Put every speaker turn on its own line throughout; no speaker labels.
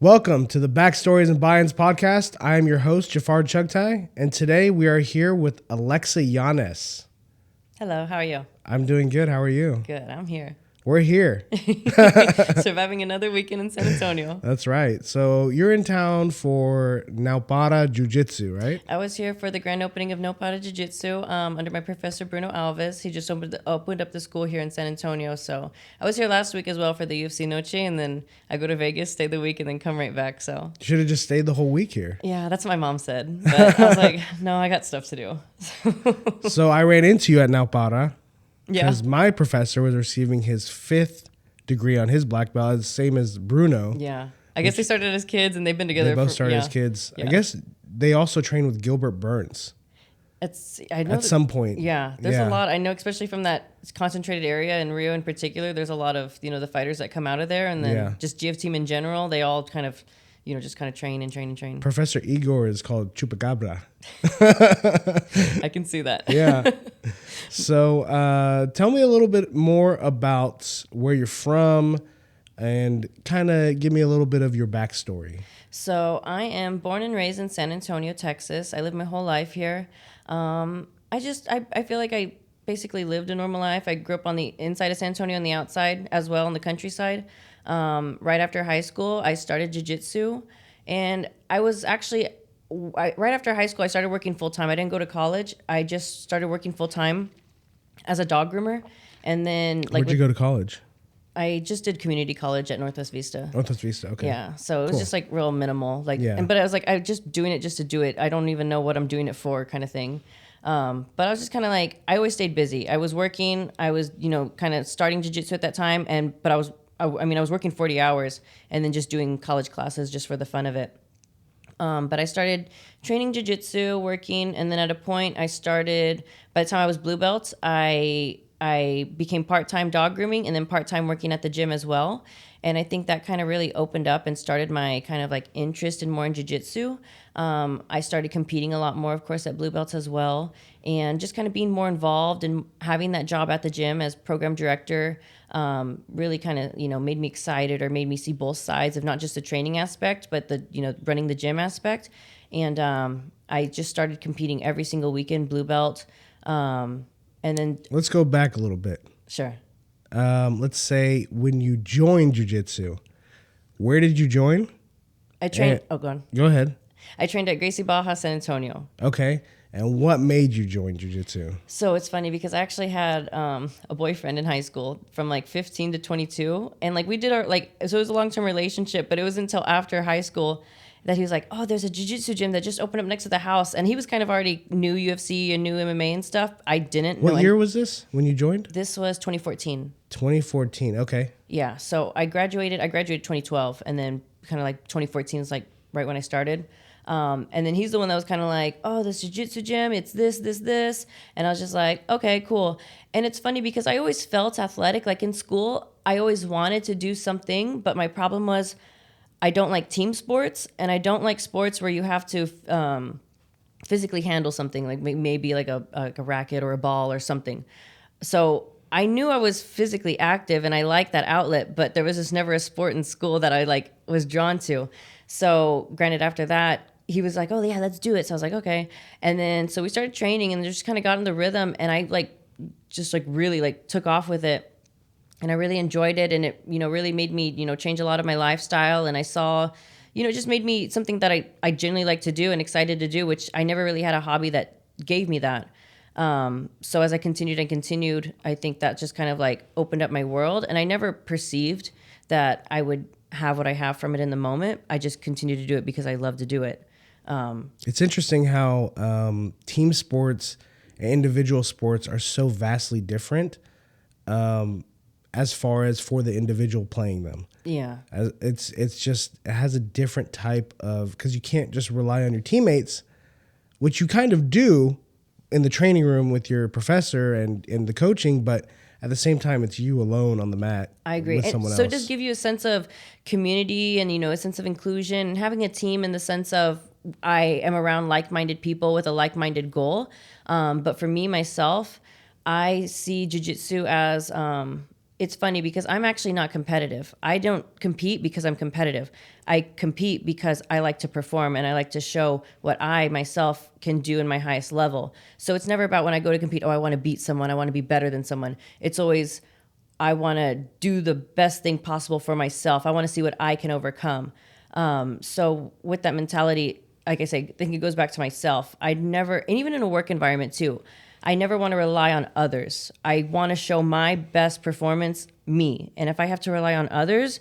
Welcome to the Backstories Buy-Ins podcast. I am your host, Jafar Chugtai, and today we are here with Alexa Yanes.
Hello, how are you?
I'm doing good. How are you?
Good, I'm here.
We're here.
Surviving another weekend in San Antonio.
That's right. So you're in town for Naupara Jiu Jitsu, right?
I was here for the grand opening of Naupara Jiu Jitsu under my professor, Bruno Alves. He just opened up the school here in San Antonio. So I was here last week as well for the UFC Noche, and then I go to Vegas, stay the week, and then come right back. So
You should have just stayed the whole week here.
yeah, that's what my mom said. But I was like, no, I got stuff to do.
So I ran into you at Naupara
Yeah.
because my professor was receiving his 5th degree on his black belt, the same as Bruno.
Yeah. I guess they started as kids, and they've been together
They both started as kids. I guess they also trained with Gilbert Burns
I know
at some point.
Yeah, there's a lot. I know, especially from that concentrated area in Rio in particular, there's a lot of, the fighters that come out of there. And then just GF team in general, they all kind of, just kind of train.
Professor Igor is called Chupacabra.
I can see that.
Yeah. So tell me a little bit more about where you're from and kind of give me a little bit of your backstory.
So I am born and raised in San Antonio, Texas. I lived my whole life here. I feel like I basically lived a normal life. I grew up on the inside of San Antonio and the outside as well, on the countryside. Right after high school, I started jiu-jitsu, and I was actually, right after high school, I started working full-time. I didn't go to college. I just started working full-time as a dog groomer. And then
Where'd you go to college?
I just did community college at Northwest Vista.
Northwest Vista, okay.
Yeah, so it was just like real minimal. But I was like, I'm just doing it just to do it. I don't even know what I'm doing it for, kind of thing. But I was just kind of like, I always stayed busy. I was working. I was, kind of starting jiu-jitsu at that time. But I was working 40 hours and then just doing college classes just for the fun of it. But I started training jiu-jitsu, working, and then at a point by the time I was blue belt, I became part-time dog grooming and then part-time working at the gym as well. And I think that kind of really opened up and started my kind of like interest in more in jiu-jitsu. I started competing a lot more, of course, at blue belts as well. And just kind of being more involved and having that job at the gym as program director really kind of, made me excited or made me see both sides of not just the training aspect, but the, running the gym aspect. And I just started competing every single weekend, blue belt. And then
let's go back a little bit.
Sure.
Let's say when you joined jiu-jitsu, where did you join?
I trained. Go on.
Go ahead.
I trained at Gracie Baja, San Antonio.
Okay. And what made you join jiu-jitsu?
So it's funny because I actually had a boyfriend in high school from like 15 to 22. And like we did so it was a long-term relationship, but it was until after high school that he was like, oh, there's a jiu-jitsu gym that just opened up next to the house. And he was kind of already knew UFC and knew MMA and stuff. I didn't know.
What year was this when you joined?
This was 2014.
2014, okay.
Yeah, so I graduated 2012, and then kind of like 2014 is like right when I started. And then he's the one that was kind of like, oh, this jiu-jitsu gym, it's this. And I was just like, okay, cool. And it's funny because I always felt athletic. Like in school, I always wanted to do something, but my problem was I don't like team sports, and I don't like sports where you have to physically handle something, like maybe like a racket or a ball or something. So I knew I was physically active, and I liked that outlet, but there was just never a sport in school that I like was drawn to. So granted, after that, he was like, oh yeah, let's do it. So I was like, okay. And then, so we started training and just kind of got in the rhythm, and I really took off with it. And I really enjoyed it, and it, really made me, change a lot of my lifestyle. And I saw, it just made me something that I genuinely like to do and excited to do, which I never really had a hobby that gave me that. So as I continued, I think that just kind of like opened up my world, and I never perceived that I would have what I have from it in the moment. I just continued to do it because I love to do it.
It's interesting how team sports and individual sports are so vastly different. As far as for the individual playing them.
Yeah.
It has a different type of, because you can't just rely on your teammates, which you kind of do in the training room with your professor and in the coaching, but at the same time, it's you alone on the mat.
I agree.
With someone
so
else.
It does give you a sense of community and, a sense of inclusion, and having a team in the sense of I am around like-minded people with a like-minded goal. But for me, myself, I see jiu-jitsu as it's funny because I'm actually not competitive. I don't compete because I'm competitive. I compete because I like to perform and I like to show what I myself can do in my highest level. So it's never about when I go to compete, oh, I want to beat someone, I want to be better than someone. It's always, I want to do the best thing possible for myself. I want to see what I can overcome. So with that mentality, like I say, I think it goes back to myself. I never, and even in a work environment too, I never want to rely on others. I want to show my best performance, me. And if I have to rely on others,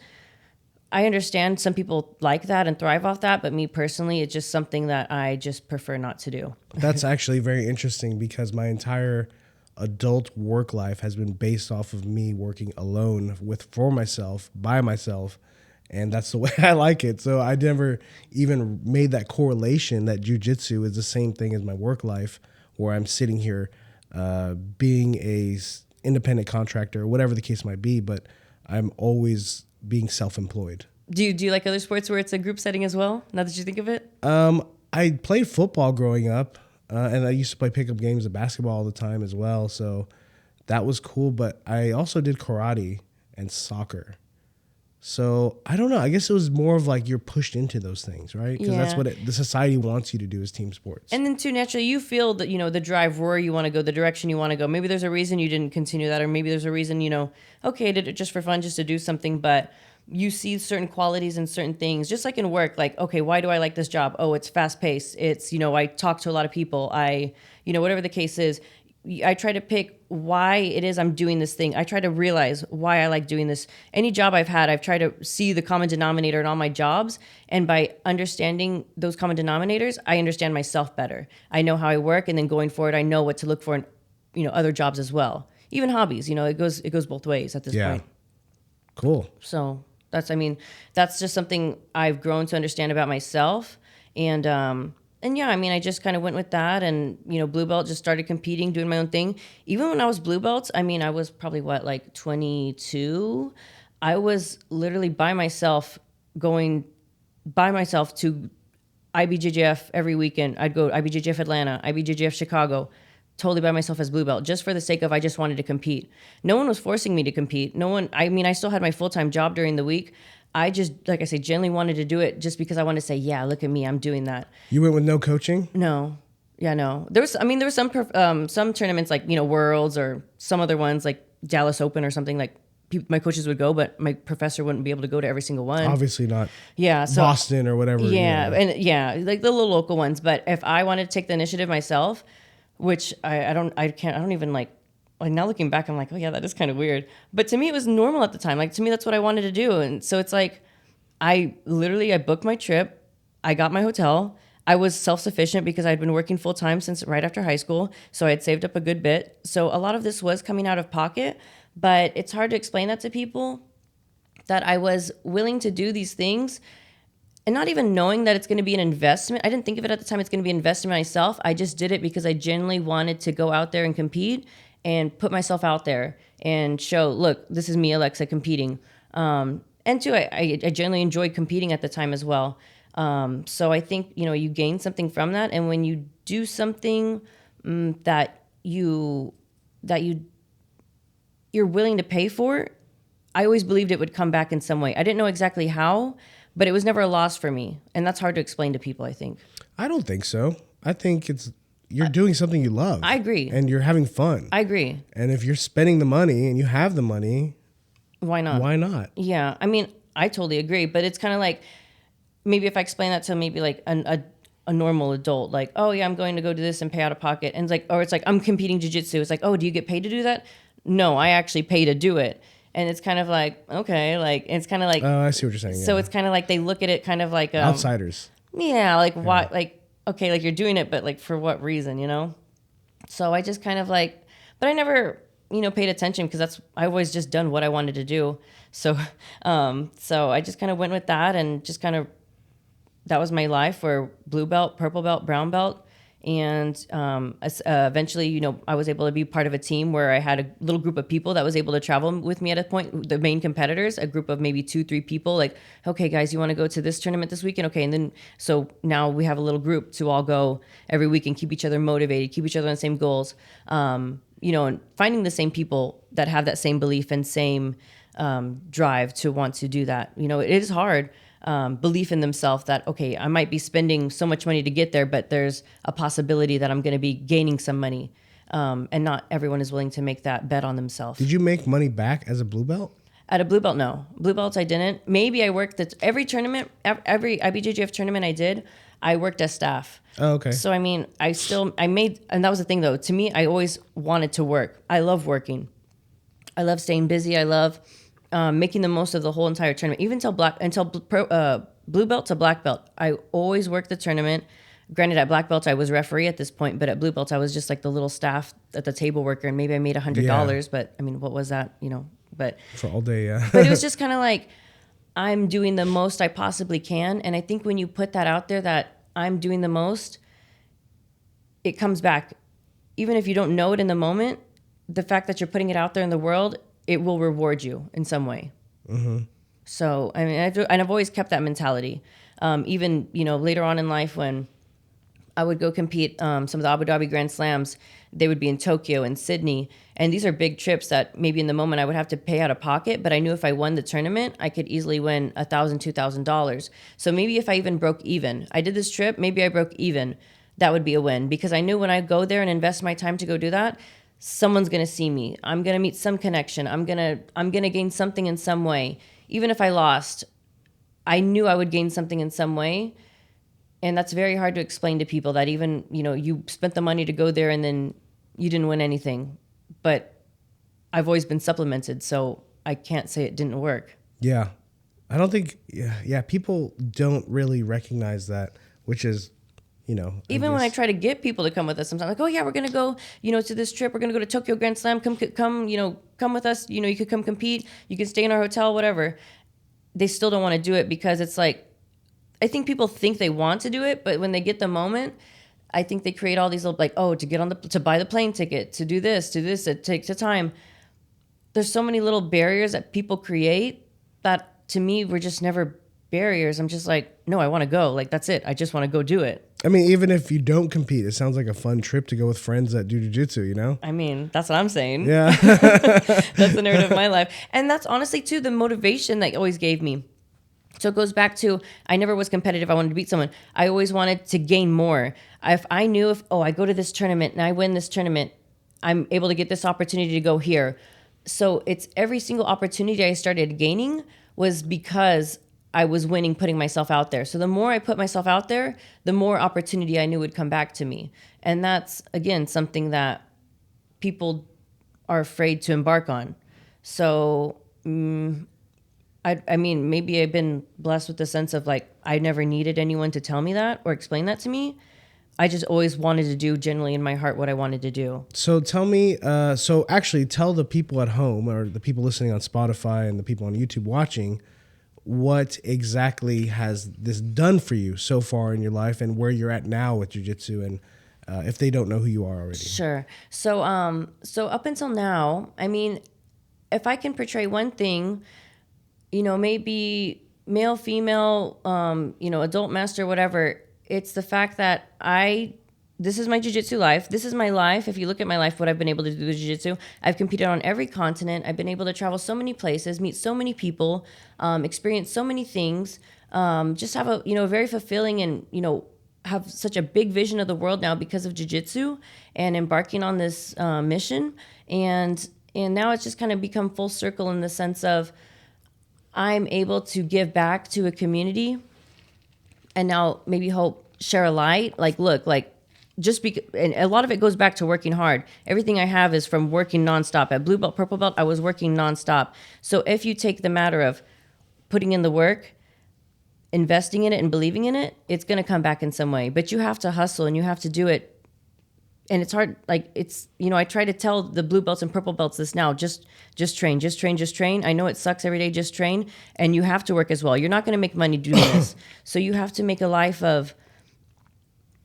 I understand some people like that and thrive off that, but me personally, it's just something that I just prefer not to do.
That's actually very interesting because my entire adult work life has been based off of me working alone for myself, by myself. And that's the way I like it. So I never even made that correlation that jujitsu is the same thing as my work life, where I'm sitting here being a independent contractor or whatever the case might be, but I'm always being self-employed.
Do you like other sports where it's a group setting as well? Now that you think of it?
I played football growing up, and I used to play pickup games of basketball all the time as well. So that was cool. But I also did karate and soccer. So I don't know. I guess it was more of like you're pushed into those things, right? Because that's what the society wants you to do is team sports.
And then too, naturally, you feel that, the drive where you want to go, the direction you want to go. Maybe there's a reason you didn't continue that, or maybe there's a reason, okay, I did it just for fun, just to do something, but you see certain qualities in certain things, just like in work, like, okay, why do I like this job? Oh, it's fast paced. It's, I talk to a lot of people. Whatever the case is, I try to pick why it is I'm doing this thing. I try to realize why I like doing this. Any job I've had, I've tried to see the common denominator in all my jobs. And by understanding those common denominators, I understand myself better. I know how I work. And then going forward, I know what to look for in, other jobs as well. Even hobbies, it goes both ways at this point.
Cool.
So that's just something I've grown to understand about myself. And yeah, I just kind of went with that, and blue belt, just started competing, doing my own thing. Even when I was blue belts, I was probably 22. I was literally going by myself to IBJJF every weekend. I'd go IBJJF Atlanta, IBJJF Chicago, totally by myself as blue belt, just for the sake of I just wanted to compete. No one was forcing me to compete. No one. I still had my full-time job during the week. I just, like I say, genuinely wanted to do it just because I wanted to say, yeah, look at me, I'm doing that.
You went with no coaching?
No. Yeah, no. There was some tournaments like, Worlds, or some other ones like Dallas Open or something, like my coaches would go, but my professor wouldn't be able to go to every single one.
Obviously not.
Yeah. So,
Boston or whatever.
Yeah. And like the little local ones. But if I wanted to take the initiative myself, which I don't even like now looking back, I'm like, oh yeah, that is kind of weird. But to me, it was normal at the time. Like, to me, that's what I wanted to do. And so it's like, I booked my trip. I got my hotel. I was self-sufficient because I'd been working full time since right after high school. So I had saved up a good bit. So a lot of this was coming out of pocket, but it's hard to explain that to people, that I was willing to do these things and not even knowing that it's going to be an investment. I didn't think of it at the time. It's going to be an investment in myself. I just did it because I genuinely wanted to go out there and compete and put myself out there and show, look, this is me, Alexa, competing. And two, I genuinely enjoyed competing at the time as well. So I think, you gain something from that. And when you do something that you're willing to pay for, I always believed it would come back in some way. I didn't know exactly how, but it was never a loss for me. And that's hard to explain to people, I think.
I don't think so. I think you're doing something you love.
I agree.
And you're having fun.
I agree.
And if you're spending the money and you have the money,
why not?
Why not?
Yeah. I totally agree. But it's kind of like, maybe if I explain that to maybe like a normal adult, like, oh yeah, I'm going to go do this and pay out of pocket. And it's like, I'm competing jiu-jitsu. It's like, oh, do you get paid to do that? No, I actually pay to do it. And it's kind of like, okay, like, it's kind of like,
oh, I see what you're saying.
So it's kind of like, they look at it kind of like,
outsiders.
Yeah. Like why, like, okay, like you're doing it, but like for what reason, So I just kind of like, but I never, paid attention because I always just done what I wanted to do. So, so I just kind of went with that and just kind of, that was my life, for blue belt, purple belt, brown belt. And eventually, I was able to be part of a team where I had a little group of people that was able to travel with me at a point, the main competitors, a group of maybe 2-3 people, like, okay, guys, you want to go to this tournament this weekend? Okay. And then, so now we have a little group to all go every week and keep each other motivated, keep each other on the same goals. And finding the same people that have that same belief and same drive to want to do that. You know, it is hard. Belief in themselves that, okay, I might be spending so much money to get there, but there's a possibility that I'm going to be gaining some money. And not everyone is willing to make that bet on themselves.
Did you make money back as a blue belt?
At a blue belt, no. Blue belts, I didn't. Maybe I worked at every tournament, every IBJJF tournament I did, I worked as staff.
Oh, okay.
So, I mean, I made, and that was the thing though. To me, I always wanted to work. I love working. I love staying busy. I love making the most of the whole entire tournament, even until blue belt to black belt. I always worked the tournament. Granted, at black belt, I was referee at this point, but at blue belt, I was just like the little staff at the table worker, and maybe I made $100.
Yeah.
But I mean, what was that? You know, but
For all day, yeah.
but it was just kind of like I'm doing the most I possibly can, and I think when you put that out there that I'm doing the most, it comes back, even if you don't know it in the moment. The fact that you're putting it out there in the world, it will reward you in some way. Mm-hmm. So, I mean, I've always kept that mentality. Even, you know, later on in life when I would go compete some of the Abu Dhabi Grand Slams, they would be in Tokyo and Sydney. And these are big trips that maybe in the moment I would have to pay out of pocket, but I knew if I won the tournament, I could easily win $1,000, $2,000. So maybe if I even broke even, I did this trip, maybe I broke even, that would be a win. Because I knew when I go there and invest my time to go do that, someone's going to see me. I'm going to meet some connection. I'm going to gain something in some way. Even if I lost, I knew I would gain something in some way. And that's very hard to explain to people that even, you know, you spent the money to go there and then you didn't win anything. But I've always been supplemented, so I can't say it didn't work.
Yeah. I don't think, people don't really recognize that, which is, you know.
Even when I try to get people to come with us, sometimes like, oh yeah, we're gonna go, you know, to this trip. We're gonna go to Tokyo Grand Slam. Come, you know, come with us. You know, you could come compete. You can stay in our hotel, whatever. They still don't want to do it because it's like, I think people think they want to do it, but when they get the moment, I think they create all these little like, oh, to buy the plane ticket, to do this, it takes a time. There's so many little barriers that people create that to me were just never barriers. I'm just like, no, I want to go. Like, that's it. I just want to go do it.
I mean, even if you don't compete, it sounds like a fun trip to go with friends that do jiu-jitsu, you know?
I mean, that's what I'm saying.
Yeah.
That's the narrative of my life. And that's honestly, too, the motivation that always gave me. So it goes back to, I never was competitive. I wanted to beat someone. I always wanted to gain more. If I knew I go to this tournament and I win this tournament, I'm able to get this opportunity to go here. So it's every single opportunity I started gaining was because I was winning, putting myself out there. So the more I put myself out there, the more opportunity I knew would come back to me. And that's, again, something that people are afraid to embark on. So, I mean, maybe I've been blessed with the sense of like, I never needed anyone to tell me that or explain that to me. I just always wanted to do generally in my heart what I wanted to do.
So tell me, actually tell the people at home or the people listening on Spotify and the people on YouTube watching, what exactly has this done for you so far in your life and where you're at now with jiu-jitsu, and if they don't know who you are already.
Sure. So up until now, I mean, if I can portray one thing, you know, maybe male, female, you know, adult, master, whatever, it's the fact that this is my jiu-jitsu life. This is my life. If you look at my life, what I've been able to do with jiu-jitsu, I've competed on every continent. I've been able to travel so many places, meet so many people, experience so many things, just have a, you know, very fulfilling and, you know, have such a big vision of the world now because of jiu-jitsu and embarking on this mission. And now it's just kind of become full circle in the sense of I'm able to give back to a community and now maybe share a light. Like, look, like, and a lot of it goes back to working hard. Everything I have is from working nonstop. At blue belt, purple belt, I was working nonstop. So if you take the matter of putting in the work, investing in it and believing in it, it's going to come back in some way. But you have to hustle and you have to do it. And it's hard. Like, it's, you know, I try to tell the blue belts and purple belts this now, just train, just train, just train. I know it sucks every day, just train. And you have to work as well. You're not going to make money doing this. So you have to make a life of,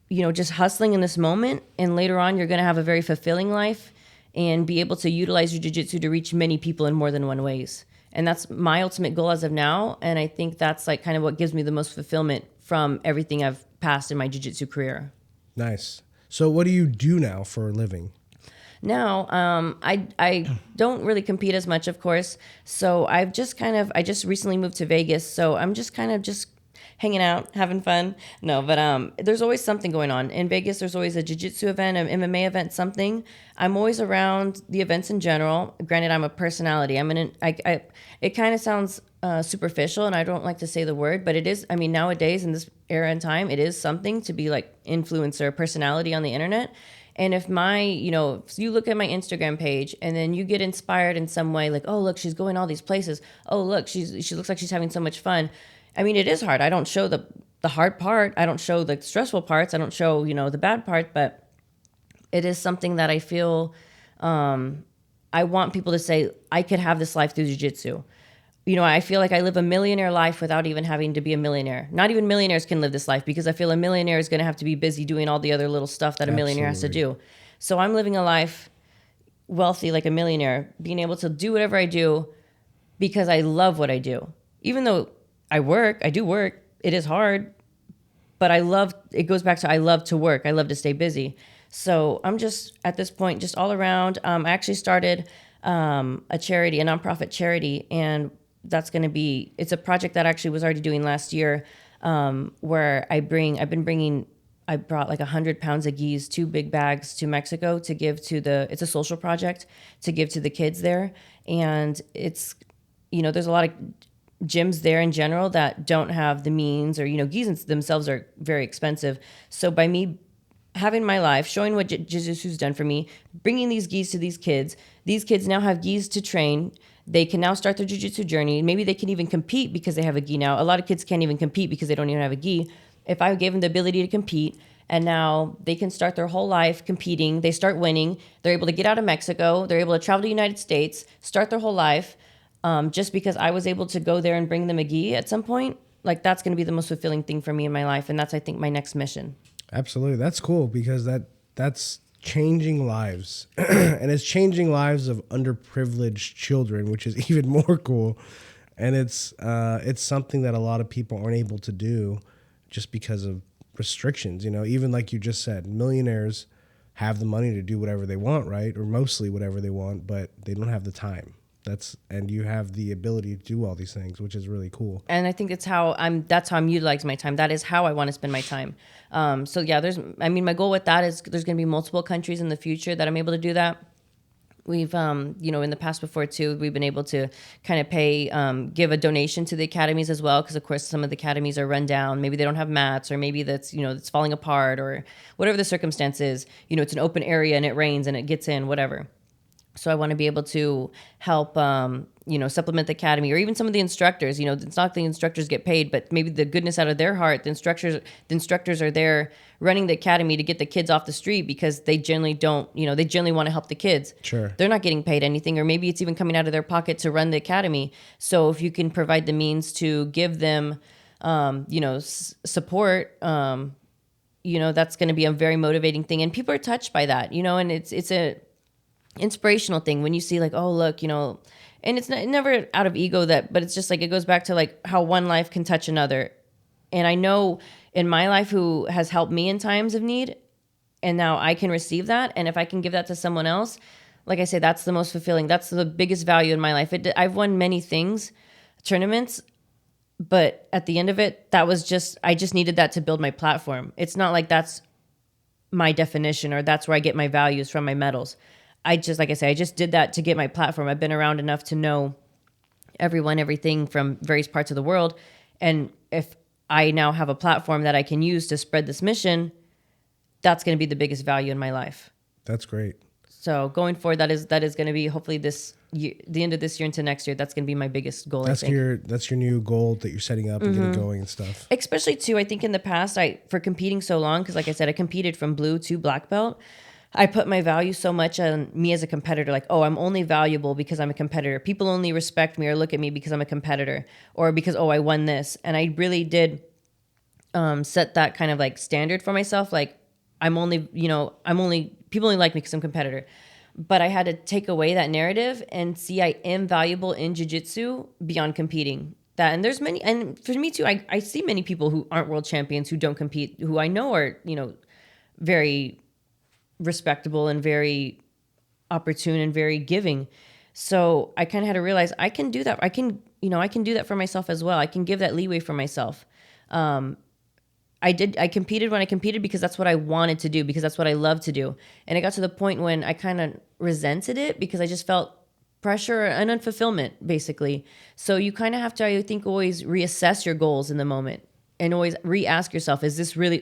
you know, just hustling in this moment. And later on, you're going to have a very fulfilling life and be able to utilize your jiu-jitsu to reach many people in more than one ways. And that's my ultimate goal as of now. And I think that's like kind of what gives me the most fulfillment from everything I've passed in my jiu-jitsu career.
Nice. So what do you do now for a living?
Now, I don't really compete as much, of course. So I just recently moved to Vegas. So I'm just kind of just hanging out, having fun. No, but there's always something going on in Vegas. There's always a jiu-jitsu event, an MMA event, something. I'm always around the events in general. Granted, I'm a personality. It kind of sounds superficial, and I don't like to say the word, but it is. I mean, nowadays in this era and time, it is something to be like influencer, personality on the internet. And if if you look at my Instagram page and then you get inspired in some way, like, oh, look, she's going all these places. Oh, look, she looks like she's having so much fun. I mean, it is hard. I don't show the hard part. I don't show the stressful parts. I don't show, the bad part, but it is something that I feel I want people to say, I could have this life through jiu-jitsu. I feel like I live a millionaire life without even having to be a millionaire. Not even millionaires can live this life because I feel a millionaire is going to have to be busy doing all the other little stuff that a millionaire has to do. So I'm living a life wealthy like a millionaire, being able to do whatever I do because I love what I do. Even though I do work, it is hard, but it goes back to I love to work. I love to stay busy. So I'm just at this point, just all around. I actually started a charity, a nonprofit charity, and it's a project that I actually was already doing last year, where I brought like 100 pounds of gis, 2 big bags to Mexico to give it's a social project to give to the kids there. And it's, there's a lot of gyms there in general that don't have the means, or, gis themselves are very expensive. So by me having my life, showing what jiu-jitsu's done for me, bringing these gis to these kids now have gis to train. They can now start their jiu-jitsu journey. Maybe they can even compete because they have a gi now. A lot of kids can't even compete because they don't even have a gi. If I gave them the ability to compete, and now they can start their whole life competing, they start winning, they're able to get out of Mexico, they're able to travel to the United States, start their whole life, just because I was able to go there and bring them a gi at some point, like that's going to be the most fulfilling thing for me in my life. And that's, I think, my next mission.
Absolutely. That's cool because that's changing lives. And it's changing lives of underprivileged children, which is even more cool. And it's something that a lot of people aren't able to do just because of restrictions. Even like you just said, millionaires have the money to do whatever they want, right? Or mostly whatever they want, but they don't have the time. And you have the ability to do all these things, which is really cool.
And I think that's how I'm utilizing my time. That is how I want to spend my time. So yeah, my goal with that is there's going to be multiple countries in the future that I'm able to do that. We've, in the past before too, we've been able to kind of give a donation to the academies as well. Cause of course some of the academies are run down. Maybe they don't have mats, or maybe it's falling apart, or whatever the circumstance is, it's an open area and it rains and it gets in, whatever. So I want to be able to help, supplement the academy, or even some of the instructors. It's not the instructors get paid, but maybe the goodness out of their heart, the instructors are there running the academy to get the kids off the street because they generally they generally want to help the kids.
Sure.
They're not getting paid anything, or maybe it's even coming out of their pocket to run the academy. So if you can provide the means to give them, support, that's going to be a very motivating thing. And people are touched by that, and it's a inspirational thing when you see like, oh, look, and it's never out of ego but it's just like, it goes back to like how one life can touch another. And I know in my life who has helped me in times of need, and now I can receive that. And if I can give that to someone else, like I say, that's the most fulfilling. That's the biggest value in my life. I've won many tournaments, but at the end of it, I just needed that to build my platform. It's not like that's my definition, or that's where I get my values from, my medals. Like I say, I just did that to get my platform. I've been around enough to know everything from various parts of the world. And if I now have a platform that I can use to spread this mission, that's going to be the biggest value in my life.
That's great.
So going forward, that is going to be hopefully this year, the end of this year into next year. That's going to be my biggest goal.
That's your new goal that you're setting up and getting going and stuff.
Especially too, I think in the past, for competing so long, because like I said, I competed from blue to black belt. I put my value so much on me as a competitor, like, oh, I'm only valuable because I'm a competitor. People only respect me or look at me because I'm a competitor, or because, oh, I won this. And I really did set that kind of like standard for myself. Like people only like me because I'm a competitor. But I had to take away that narrative and see I am valuable in jiu-jitsu beyond competing. And there's many, and for me too, I see many people who aren't world champions, who don't compete, who I know are, very respectable and very opportune and very giving. So I kind of had to realize I can do that. I can do that for myself as well. I can give that leeway for myself. I competed when I competed because that's what I wanted to do, because that's what I love to do. And it got to the point when I kind of resented it because I just felt pressure and unfulfillment, basically. So you kind of have to, I think, always reassess your goals in the moment and always re-ask yourself, is this really,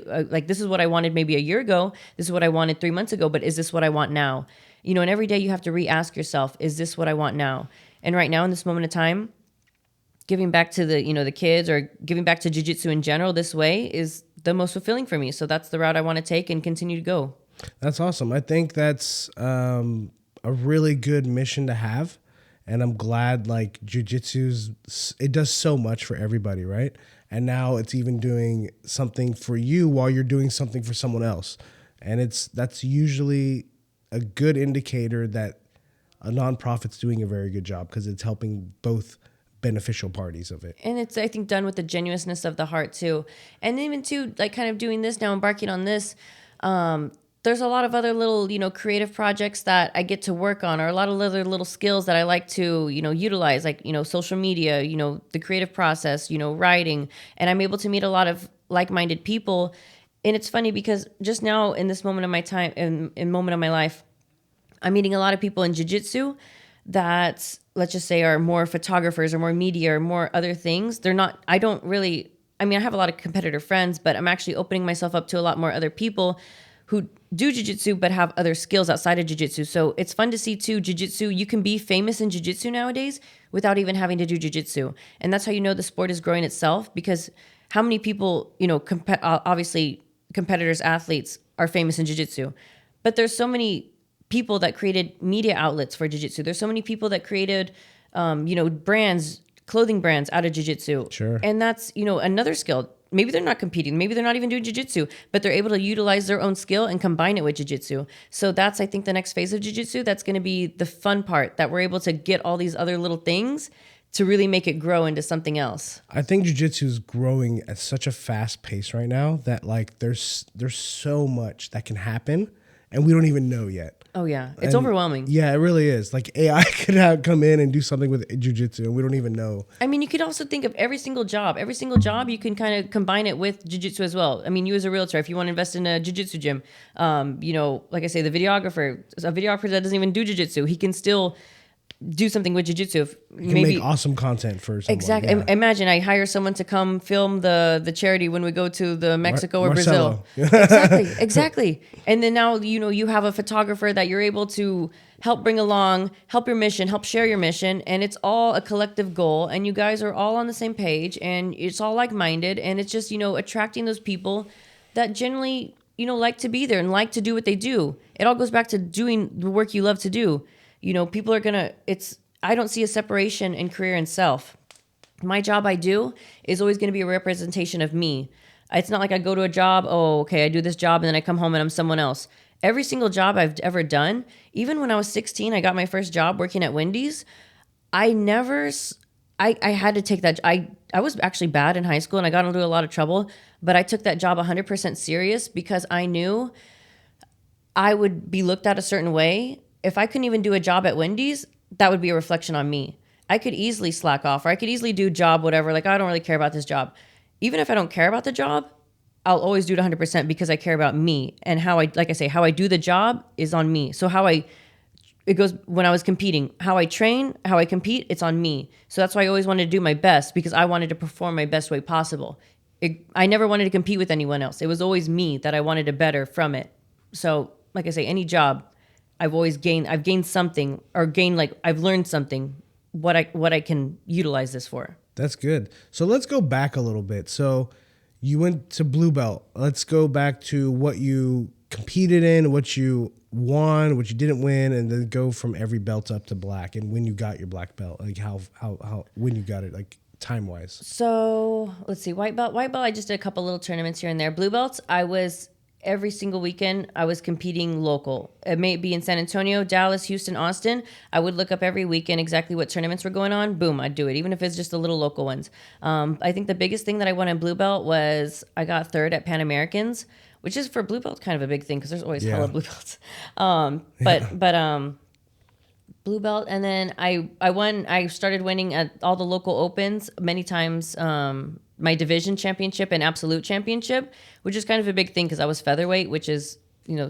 this is what I wanted maybe a year ago, this is what I wanted 3 months ago, but is this what I want now? And every day you have to re-ask yourself, is this what I want now? And right now, in this moment of time, giving back to the kids, or giving back to jiu-jitsu in general this way, is the most fulfilling for me. So that's the route I want to take and continue to go.
That's awesome. I think that's a really good mission to have. And I'm glad like it does so much for everybody, right? And now it's even doing something for you while you're doing something for someone else. And that's usually a good indicator that a nonprofit's doing a very good job, because it's helping both beneficial parties of it.
And it's, I think, done with the genuineness of the heart too. And even too, like kind of doing this now, embarking on this, there's a lot of other little, creative projects that I get to work on, or a lot of other little skills that I like to, utilize, like, social media, the creative process, writing. And I'm able to meet a lot of like-minded people. And it's funny because just now in this moment of my time, in moment of my life, I'm meeting a lot of people in jiu-jitsu that, let's just say, are more photographers or more media or more other things. I have a lot of competitor friends, but I'm actually opening myself up to a lot more other people who do jiu-jitsu but have other skills outside of jiu-jitsu. So it's fun to see too, jiu-jitsu, you can be famous in jiu-jitsu nowadays without even having to do jiu-jitsu. And that's how you know the sport is growing itself, because how many people, obviously competitors, athletes are famous in jiu-jitsu, but there's so many people that created media outlets for jiu-jitsu. There's so many people that created, brands, clothing brands out of jiu-jitsu.
Sure.
And that's, another skill. Maybe they're not competing. Maybe they're not even doing jiu-jitsu, but they're able to utilize their own skill and combine it with jiu-jitsu. So that's, I think, the next phase of jiu-jitsu. That's going to be the fun part, that we're able to get all these other little things to really make it grow into something else.
I think jiu-jitsu is growing at such a fast pace right now that like there's so much that can happen and we don't even know yet.
Oh yeah, it's overwhelming.
Yeah, it really is. Like AI could come in and do something with jiu-jitsu and we don't even know.
I mean, you could also think of every single job you can kind of combine it with jiu-jitsu as well. I mean, you as a realtor, if you want to invest in a jiu-jitsu gym, like I say, a videographer that doesn't even do jiu-jitsu, he can still do something with jiu-jitsu.
You can make awesome content for someone.
Exactly.
Yeah.
Imagine I hire someone to come film the charity when we go to the Mexico or
Marcelo.
Brazil. Exactly. And then now, you have a photographer that you're able to help bring along, help your mission, help share your mission. And it's all a collective goal. And you guys are all on the same page and it's all like-minded. And it's just, attracting those people that generally, like to be there and like to do what they do. It all goes back to doing the work you love to do. People are I don't see a separation in career and self. My job I do is always going to be a representation of me. It's not like I go to a job, I do this job and then I come home and I'm someone else. Every single job I've ever done, even when I was 16, I got my first job working at Wendy's. I had to take that. I was actually bad in high school and I got into a lot of trouble, but I took that job 100% serious because I knew I would be looked at a certain way. If I couldn't even do a job at Wendy's, that would be a reflection on me. I could easily slack off, or I could easily do job, whatever. Like, I don't really care about this job. Even if I don't care about the job, I'll always do it 100% because I care about me. And how I do the job is on me. So it goes when I was competing, how I train, how I compete, it's on me. So that's why I always wanted to do my best, because I wanted to perform my best way possible. I never wanted to compete with anyone else. It was always me that I wanted to better from it. So like I say, any job, I've gained something, or I've learned something, what I can utilize this for.
That's good. So let's go back a little bit. So you went to blue belt. Let's go back to what you competed in, what you won, what you didn't win, and then go from every belt up to black, and when you got your black belt, like how when you got it, like time wise.
So let's see, white belt, I just did a couple little tournaments here and there. Blue belts, every single weekend, I was competing local. It may be in San Antonio, Dallas, Houston, Austin. I would look up every weekend exactly what tournaments were going on. Boom, I'd do it, even if it's just the little local ones. I think the biggest thing that I won in blue belt was I got third at Pan Americans, which is for blue belt kind of a big thing because there's always hella blue belts. blue belt, and then I started winning at all the local opens many times. My division championship and absolute championship, which is kind of a big thing because I was featherweight, which is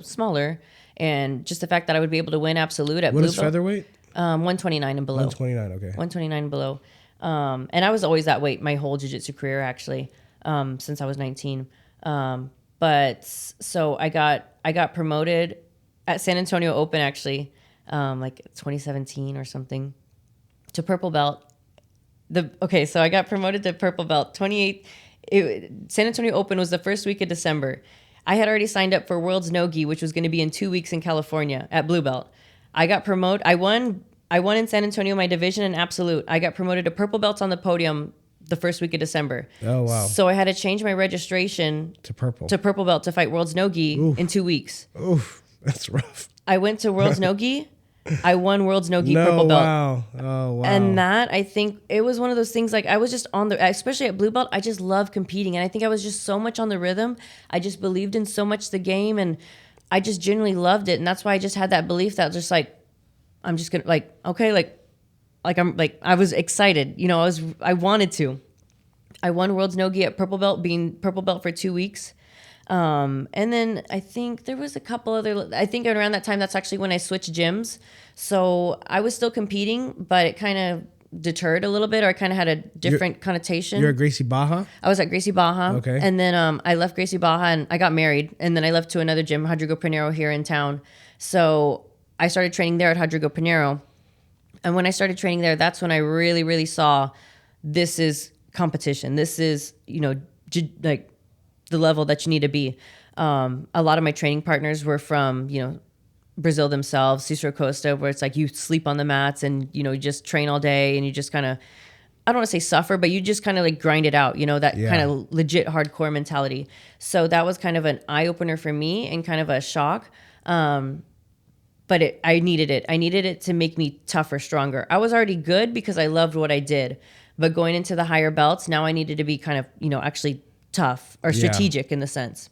smaller, and just the fact that I would be able to win absolute at
What
blue
is
belt.
featherweight?
129 and below.
129. Okay.
129 and below. And I was always that weight my whole jiu-jitsu career, actually, since I was 19. But so I got promoted at San Antonio Open, actually, like 2017 or something, to purple belt. So I got promoted to purple belt 28. San Antonio Open was the first week of December. I had already signed up for World's No-Gi, which was going to be in 2 weeks in California at blue belt. I got promoted. I won in San Antonio my division and absolute. I got promoted to purple belts on the podium the first week of December.
Oh, wow.
So I had to change my registration
To purple.
to purple belt to fight World's No-Gi in 2 weeks.
Oof, that's rough.
I went to World's No-Gi. I won World's No-Gi
No,
purple belt.
wow. Oh, wow.
And that, I think, it was one of those things, like, I was just especially at blue belt, I just love competing. And I think I was just so much on the rhythm. I just believed in so much the game, and I just genuinely loved it. And that's why I just had that belief that just, like, I'm just going to, like, okay, I was excited. I wanted to. I won World's No-Gi at purple belt, being purple belt for 2 weeks. And then I think there was a couple other, I think around that time, that's actually when I switched gyms. So I was still competing, but it kind of deterred a little bit, or I kind of had a different connotation.
You're at Gracie Baja?
I was at Gracie Baja.
Okay.
And then I left Gracie Baja and I got married. And then I left to another gym, Rodrigo Pinheiro, here in town. So I started training there at Rodrigo Pinheiro. And when I started training there, that's when I really, really saw this is competition. This is, like the level that you need to be. A lot of my training partners were from, Brazil themselves, Cicero Costa, where it's like you sleep on the mats and, you just train all day and you just kind of, I don't want to say suffer, but you just kind of like grind it out, that kind of legit hardcore mentality. So that was kind of an eye opener for me and kind of a shock. But I needed it. I needed it to make me tougher, stronger. I was already good because I loved what I did. But going into the higher belts, now I needed to be kind of, actually tough or strategic in the sense.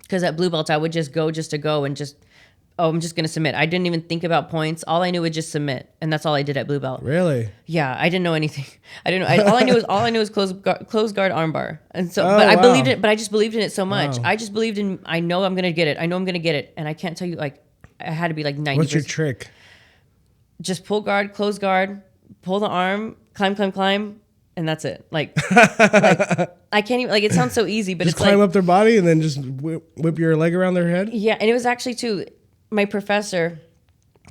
Because at blue belt, I would just go and just, I'm just going to submit. I didn't even think about points. All I knew was just submit. And that's all I did at blue belt.
Really?
Yeah, I didn't know anything. I didn't know. All I knew was close guard armbar. And so, but I believed it. But I just believed in it so much.
Wow.
I just believed in. I know I'm going to get it. I know I'm going to get it. And I can't tell you, like, I had to be like 90%.
What's your trick?
Just pull guard, close guard, pull the arm, climb, and that's it. Like I can't even. Like, it sounds so easy, but
Just
it's
climb
like
up their body and then just whip your leg around their head?
yeah. And it was actually too. My professor,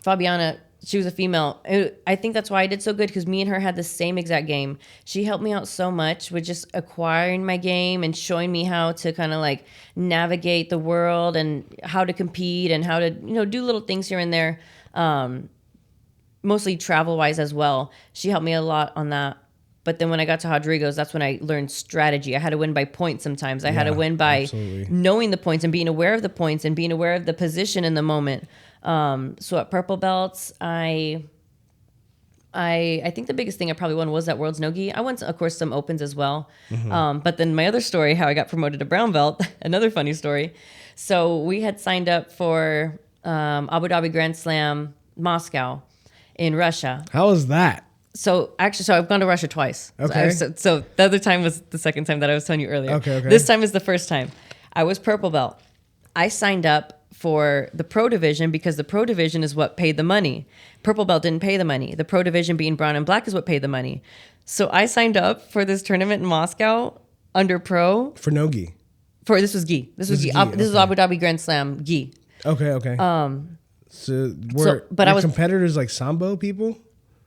Fabiana, she was a female. I think that's why I did so good, because me and her had the same exact game. She helped me out so much with just acquiring my game and showing me how to kind of like navigate the world and how to compete and how to, do little things here and there. Mostly travel wise as well. She helped me a lot on that. But then when I got to Rodrigo's, that's when I learned strategy. I had to win by points sometimes. I had to win by knowing the points and being aware of the points and being aware of the position in the moment. So at purple belts, I think the biggest thing I probably won was that World's No-Gi. I won, of course, some opens as well. Mm-hmm. But then my other story, how I got promoted to brown belt, another funny story. So we had signed up for Abu Dhabi Grand Slam Moscow in Russia.
How was that?
So I've gone to Russia twice.
Okay.
So the other time was the second time that I was telling you earlier.
Okay.
This time is the first time. I was purple belt. I signed up for the pro division because the pro division is what paid the money. Purple belt didn't pay the money. The pro division, being brown and black, is what paid the money. So I signed up for this tournament in Moscow under pro.
For no gi?
This was gi. This was Abu Dhabi Grand Slam gi.
Okay. So were
I was
competitors like Sambo people?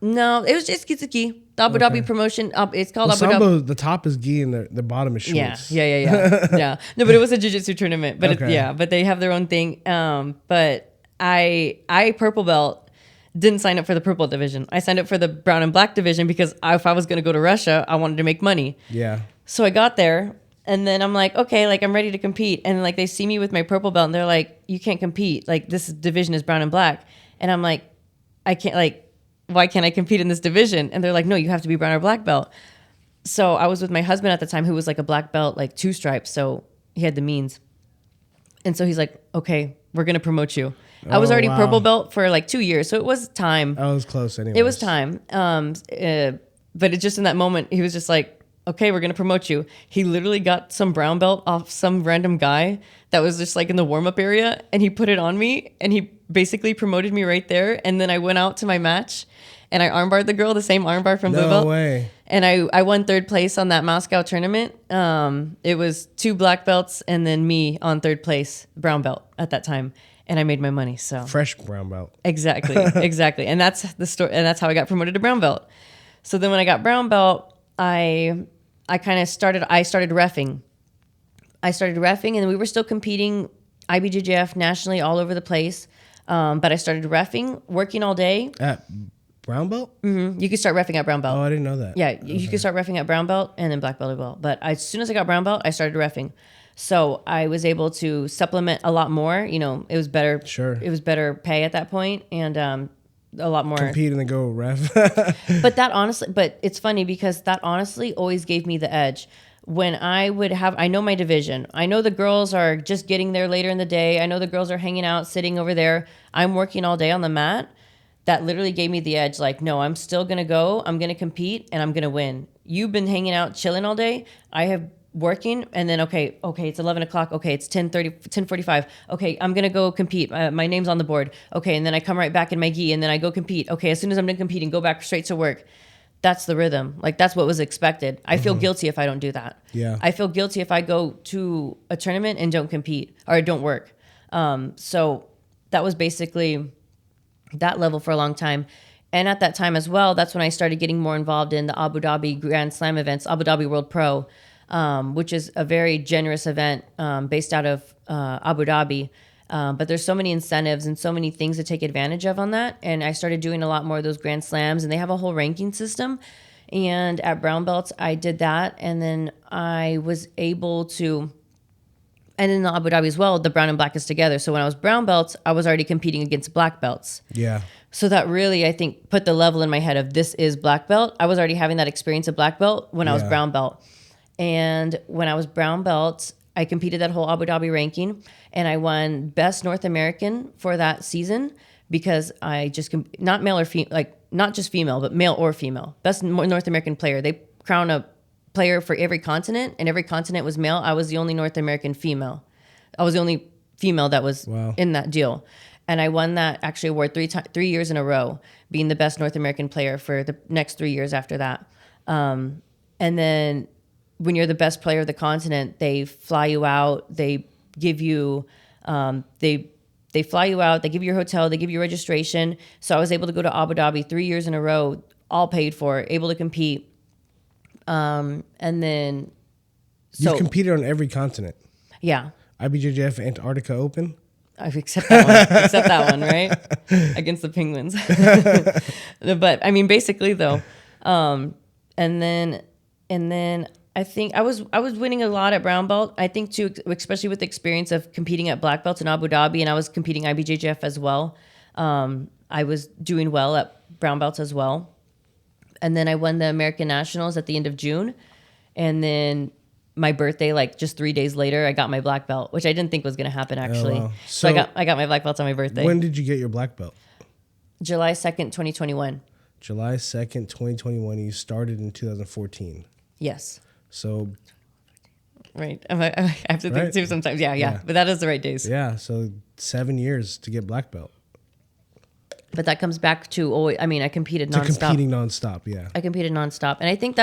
No, it was just gi. The Abu Dhabi promotion. It's called Abu
Sambo,
Dhabi.
the top is gi and the bottom is shorts.
Yeah. No, but it was a jiu-jitsu tournament. But
Okay.
but they have their own thing. But I purple belt didn't sign up for the purple division. I signed up for the brown and black division because if I was going to go to Russia, I wanted to make money.
Yeah.
So I got there, and then I'm like, okay, like I'm ready to compete. And like they see me with my purple belt, and they're like, you can't compete. Like this division is brown and black. And I'm like, I can't, like, why can't I compete in this division? And they're like, no, you have to be brown or black belt. So I was with my husband at the time, who was like a black belt, like 2 stripes. So he had the means. And so he's like, okay, we're going to promote you. I was
Oh,
already
wow.
purple belt for like 2 years, so it was time.
I was close anyway.
It was time. But it just in that moment, he was just like, okay, we're going to promote you. He literally got some brown belt off some random guy that was just like in the warm up area, and he put it on me, and he basically promoted me right there. And then I went out to my match and I armbarred the girl, the same armbar from blue belt.
No way.
And I won third place on that Moscow tournament. It was 2 black belts and then me on third place, brown belt at that time. And I made my money. So
Fresh brown belt.
exactly. And that's the story. And that's how I got promoted to brown belt. So then when I got brown belt, I started reffing. I started reffing, and we were still competing IBJJF nationally all over the place. But I started reffing, working all day.
At brown belt?
Mm-hmm. You could start reffing at brown belt.
Oh, I didn't know that.
Yeah, you could start reffing at brown belt and then black belt as well. But as soon as I got brown belt, I started reffing. So I was able to supplement a lot more. You know, it was better.
Sure.
It was better pay at that point, and a lot more.
Compete and then go ref.
But it's funny because that honestly always gave me the edge. When I know my division. I know the girls are just getting there later in the day. I know the girls are hanging out, sitting over there. I'm working all day on the mat. That literally gave me the edge. Like, no, I'm still going to go. I'm going to compete and I'm going to win. You've been hanging out, chilling all day. I have working, and then, okay, it's 11 o'clock. Okay, it's 10:45. Okay, I'm going to go compete. My name's on the board. Okay, and then I come right back in my gi, and then I go compete. Okay, as soon as I'm done competing, go back straight to work. That's the rhythm. Like, that's what was expected. I feel guilty if I don't do that.
Yeah.
I feel guilty if I go to a tournament and don't compete or don't work. So that was basically that level for a long time. And at that time as well, that's when I started getting more involved in the Abu Dhabi Grand Slam events, Abu Dhabi World Pro, which is a very generous event based out of Abu Dhabi. But there's so many incentives and so many things to take advantage of on that. And I started doing a lot more of those Grand Slams, and they have a whole ranking system. And at brown belts, I did that. And then I was able to, and in Abu Dhabi as well, the brown and black is together. So when I was brown belts, I was already competing against black belts.
Yeah.
So that really, I think, put the level in my head of this is black belt. I was already having that experience of black belt when I was brown belt. And when I was brown belt, I competed that whole Abu Dhabi ranking, and I won Best North American for that season because I just, not male or female, like not just female, but male or female. Best North American player. They crown a player for every continent, and every continent was male. I was the only North American female. I was the only female that was in that deal. And I won that actually award 3 years in a row, being the best North American player for the next 3 years after that. And then when you're the best player of the continent, they fly you out. They give you, they fly you out. They give you your hotel. They give you registration. So I was able to go to Abu Dhabi 3 years in a row, all paid for, able to compete. And then,
You've competed on every continent.
Yeah.
IBJJF Antarctica Open.
Except that one, right? Against the Penguins. But I mean, basically though, and then I think I was winning a lot at brown belt. I think too, especially with the experience of competing at black belt in Abu Dhabi, and I was competing IBJJF as well. I was doing well at brown belts as well. And then I won the American Nationals at the end of June, and then my birthday, like just 3 days later, I got my black belt, which I didn't think was going to happen actually.
Wow.
So I got my black belt on my birthday.
When did you get your black belt?
July 2nd, 2021.
July 2nd, 2021. You started in 2014.
Yes.
So.
Right. I have to think too sometimes. Yeah. But that is the right days.
Yeah. So 7 years to get black belt.
But that comes back to always, I mean, I competed nonstop.
Competing nonstop, yeah.
I competed nonstop. And I think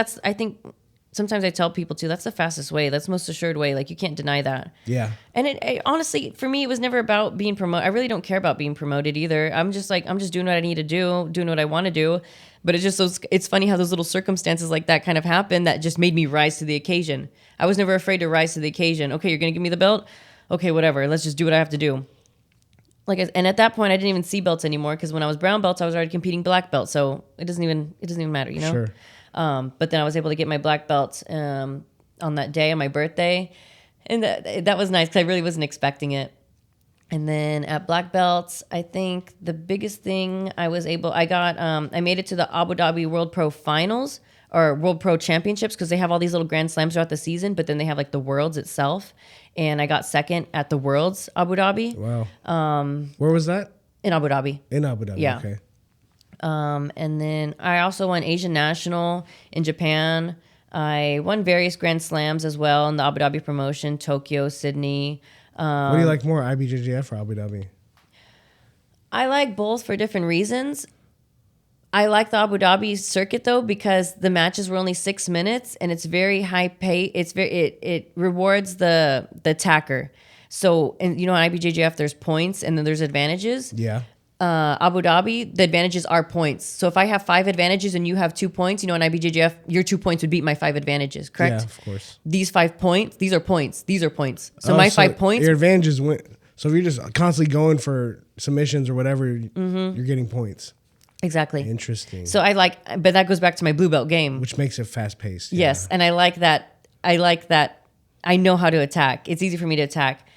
sometimes I tell people too, that's the fastest way. That's the most assured way. Like, you can't deny that. Yeah. And it honestly, for me, it was never about being promoted. I really don't care about being promoted either. I'm just doing what I need to do, doing what I want to do. But it's funny how those little circumstances like that kind of happen that just made me rise to the occasion. I was never afraid to rise to the occasion. Okay, you're going to give me the belt? Okay, whatever. Let's just do what I have to do. And at that point, I didn't even see belts anymore because when I was brown belts, I was already competing black belt. So it doesn't even matter, you know?
Sure.
But then I was able to get my black belt on that day on my birthday. And that was nice because I really wasn't expecting it. And then at black belts, I think the biggest thing I made it to the Abu Dhabi World Pro Finals or World Pro Championships, because they have all these little Grand Slams throughout the season, but then they have like the Worlds itself. And I got second at the Worlds Abu Dhabi.
Wow. Where was that?
In Abu Dhabi.
In Abu Dhabi.
Yeah.
Okay.
And then I also won Asian National in Japan. I won various Grand Slams as well in the Abu Dhabi promotion, Tokyo, Sydney.
What do you like more, IBJJF or Abu Dhabi?
I like both for different reasons. I like the Abu Dhabi circuit though because the matches were only 6 minutes and it's very high pay. It rewards the attacker. So, and you know, on IBJJF there's points and then there's advantages.
Yeah.
Abu Dhabi, the advantages are points. So if I have 5 advantages and you have 2 points, you know, in IBJJF, your 2 points would beat my 5 advantages, correct?
Yeah, of course.
These 5 points, these are points. These are points. So my 5 points.
Your advantages went. So if you're just constantly going for submissions or whatever, you're getting points.
Exactly.
Interesting.
So but that goes back to my blue belt game.
Which makes it fast paced.
Yes. And I like that. I know how to attack. It's easy for me to attack.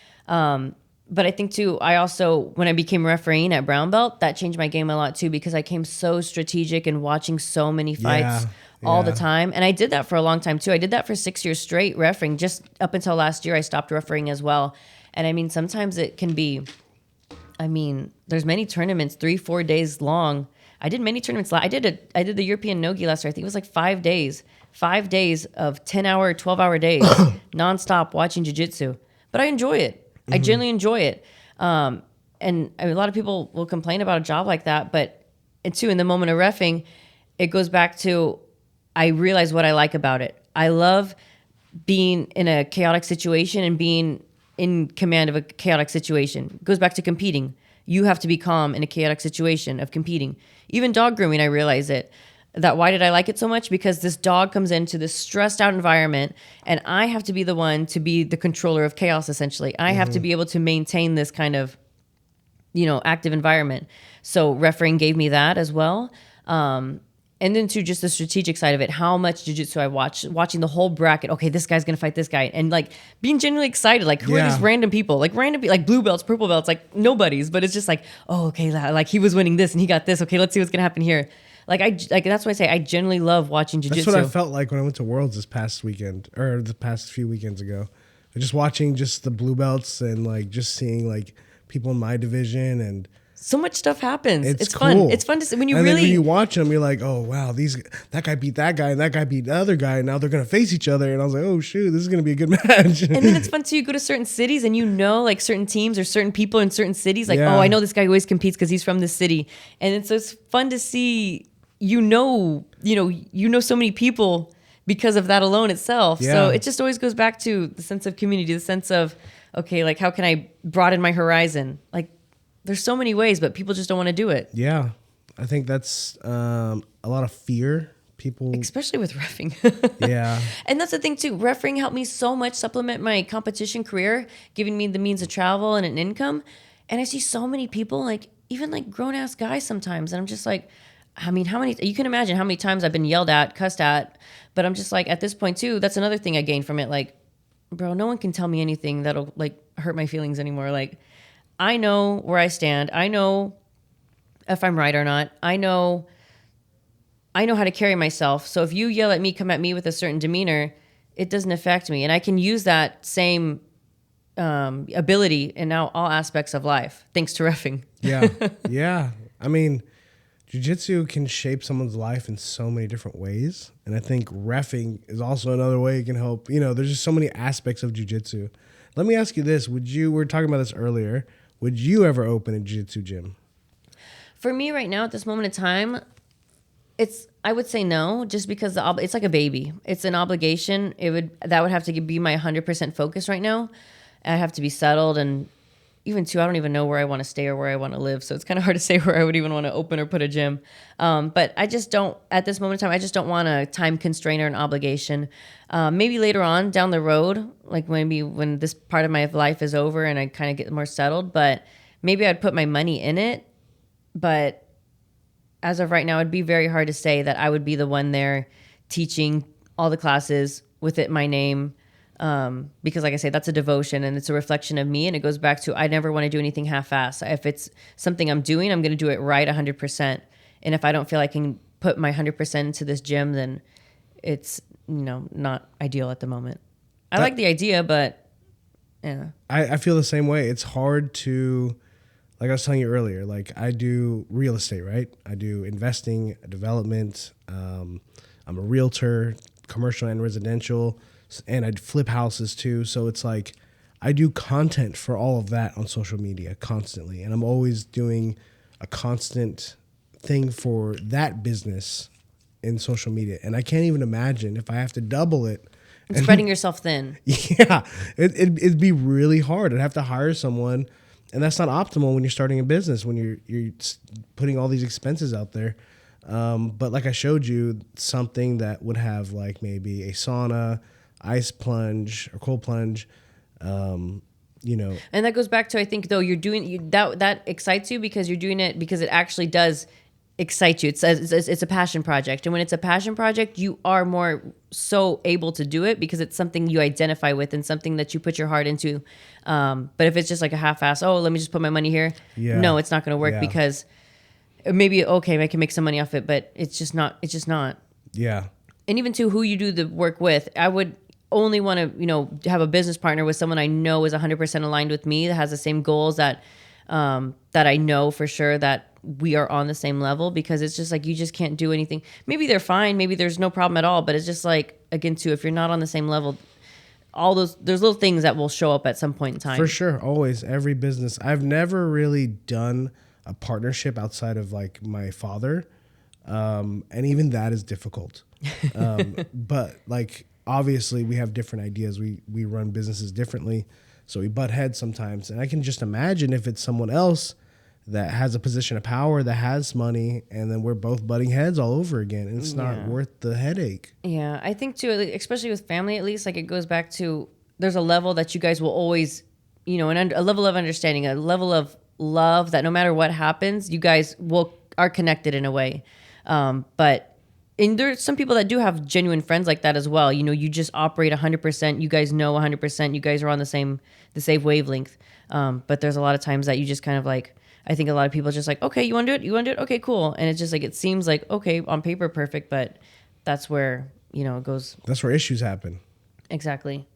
But I think too, I also, when I became refereeing at brown belt, that changed my game a lot too, because I came so strategic and watching so many fights all the time. And I did that for a long time too. I did that for 6 years straight refereing. Just up until last year, I stopped refereeing as well. And I mean, sometimes it can be, there's many tournaments, 3-4 days long. I did many tournaments. I did the European Nogi last year. I think it was like 5 days. 5 days of 10-hour, 12-hour days, nonstop watching jiu-jitsu. But I enjoy it. I genuinely enjoy it. And a lot of people will complain about a job like that, but too, in the moment of reffing, it goes back to, I realize what I like about it. I love being in a chaotic situation and being in command of a chaotic situation. It goes back to competing. You have to be calm in a chaotic situation of competing. Even dog grooming, I realize it. Why did I like it so much? Because this dog comes into this stressed out environment and I have to be the one to be the controller of chaos, essentially. I have to be able to maintain this kind of, active environment. So refereeing gave me that as well. And then to just the strategic side of it, how much jiu-jitsu I watching the whole bracket. Okay, this guy's going to fight this guy. And like being genuinely excited, like who are these random people? Like like blue belts, purple belts, like nobodies. But it's just like, oh, okay, like he was winning this and he got this. Okay, let's see what's going to happen here. Like that's why I say I generally love watching jiu-jitsu.
That's what I felt like when I went to Worlds this past weekend, or the past few weekends ago. Just watching just the blue belts and like just seeing like people in my division, and
so much stuff happens. It's
cool.
Fun. It's fun to see when you
and
really
then when you watch them, you're like, oh wow, that guy beat that guy and that guy beat the other guy, and now they're gonna face each other. And I was like, oh shoot, this is gonna be a good match.
And then it's fun too. You go to certain cities and like certain teams or certain people in certain cities. Like, oh, I know this guy always competes because he's from this city, and so it's fun to see. You know so many people because of that alone itself. Yeah. So it just always goes back to the sense of community, the sense of, okay, like how can I broaden my horizon? Like there's so many ways, but people just don't want to do it.
Yeah. I think that's a lot of fear. People,
especially with reffing.
Yeah.
And that's the thing too. Reffing helped me so much supplement my competition career, giving me the means of travel and an income. And I see so many people, like even like grown ass guys sometimes. And I'm just like, you can imagine how many times I've been yelled at, cussed at, but I'm just like, at this point too, that's another thing I gained from it. Like, bro, no one can tell me anything that'll like hurt my feelings anymore. Like, I know where I stand. I know if I'm right or not. I know how to carry myself. So if you yell at me, come at me with a certain demeanor, it doesn't affect me. And I can use that same ability in now all aspects of life, thanks to reffing.
Yeah. Yeah. Jiu-jitsu can shape someone's life in so many different ways. And I think reffing is also another way it can help. There's just so many aspects of jiu-jitsu. Let me ask you this. we were talking about this earlier. Would you ever open a jiu-jitsu gym?
For me right now, at this moment in time, I would say no, just because it's like a baby. It's an obligation. That would have to be my 100% focus right now. I have to be settled, and even too, I don't even know where I want to stay or where I want to live. So it's kind of hard to say where I would even want to open or put a gym. But I just don't, at this moment in time, I just don't want a time constraint or an obligation. Maybe later on down the road, like maybe when this part of my life is over and I kind of get more settled, but maybe I'd put my money in it. But as of right now, it'd be very hard to say that I would be the one there teaching all the classes with my name. Because like I say, that's a devotion and it's a reflection of me. And it goes back to, I never want to do anything half-assed. If it's something I'm doing, I'm going to do it right 100%. And if I don't feel I can put my 100% into this gym, then it's, not ideal at the moment. I like the idea, but yeah.
I feel the same way. It's hard to, like I was telling you earlier, like I do real estate, right? I do investing, development. I'm a realtor, commercial and residential, and I flip houses too. So it's like I do content for all of that on social media constantly. And I'm always doing a constant thing for that business in social media. And I can't even imagine if I have to double it.
And spreading yourself thin.
Yeah, it'd be really hard. I'd have to hire someone, and that's not optimal when you're starting a business, when you're putting all these expenses out there. But like I showed you, something that would have like maybe a sauna, ice plunge, or cold plunge, And
that goes back to, I think, though, that excites you because you're doing it because it actually does excite you. It's a passion project. And when it's a passion project, you are more so able to do it because it's something you identify with and something that you put your heart into. But if it's just like a half-ass, let me just put my money here.
Yeah.
No, it's not going to work because maybe, okay, I can make some money off it, but it's just not.
Yeah.
And even to who you do the work with, I would only want to, have a business partner with someone I know is 100% aligned with me, that has the same goals, that I know for sure that we are on the same level, because it's just like, you just can't do anything. Maybe they're fine. Maybe there's no problem at all. But it's just like, again, too, if you're not on the same level, there's little things that will show up at some point in time.
For sure. Always. Every business. I've never really done a partnership outside of like my father. And even that is difficult. But like, obviously we have different ideas. We run businesses differently. So we butt heads sometimes. And I can just imagine if it's someone else that has a position of power, that has money, and then we're both butting heads all over again. And it's not worth the headache.
Yeah. I think too, especially with family, at least, like, it goes back to, there's a level that you guys will always, a level of understanding, a level of love that no matter what happens, you guys are connected in a way. And there's some people that do have genuine friends like that as well. You just operate 100%. You guys know 100%. You guys are on the same wavelength. But there's a lot of times that you just kind of like, I think a lot of people are just like, okay, you want to do it? You want to do it? Okay, cool. And it's just like, it seems like, okay, on paper, perfect. But that's where, it goes.
That's where issues happen.
Exactly.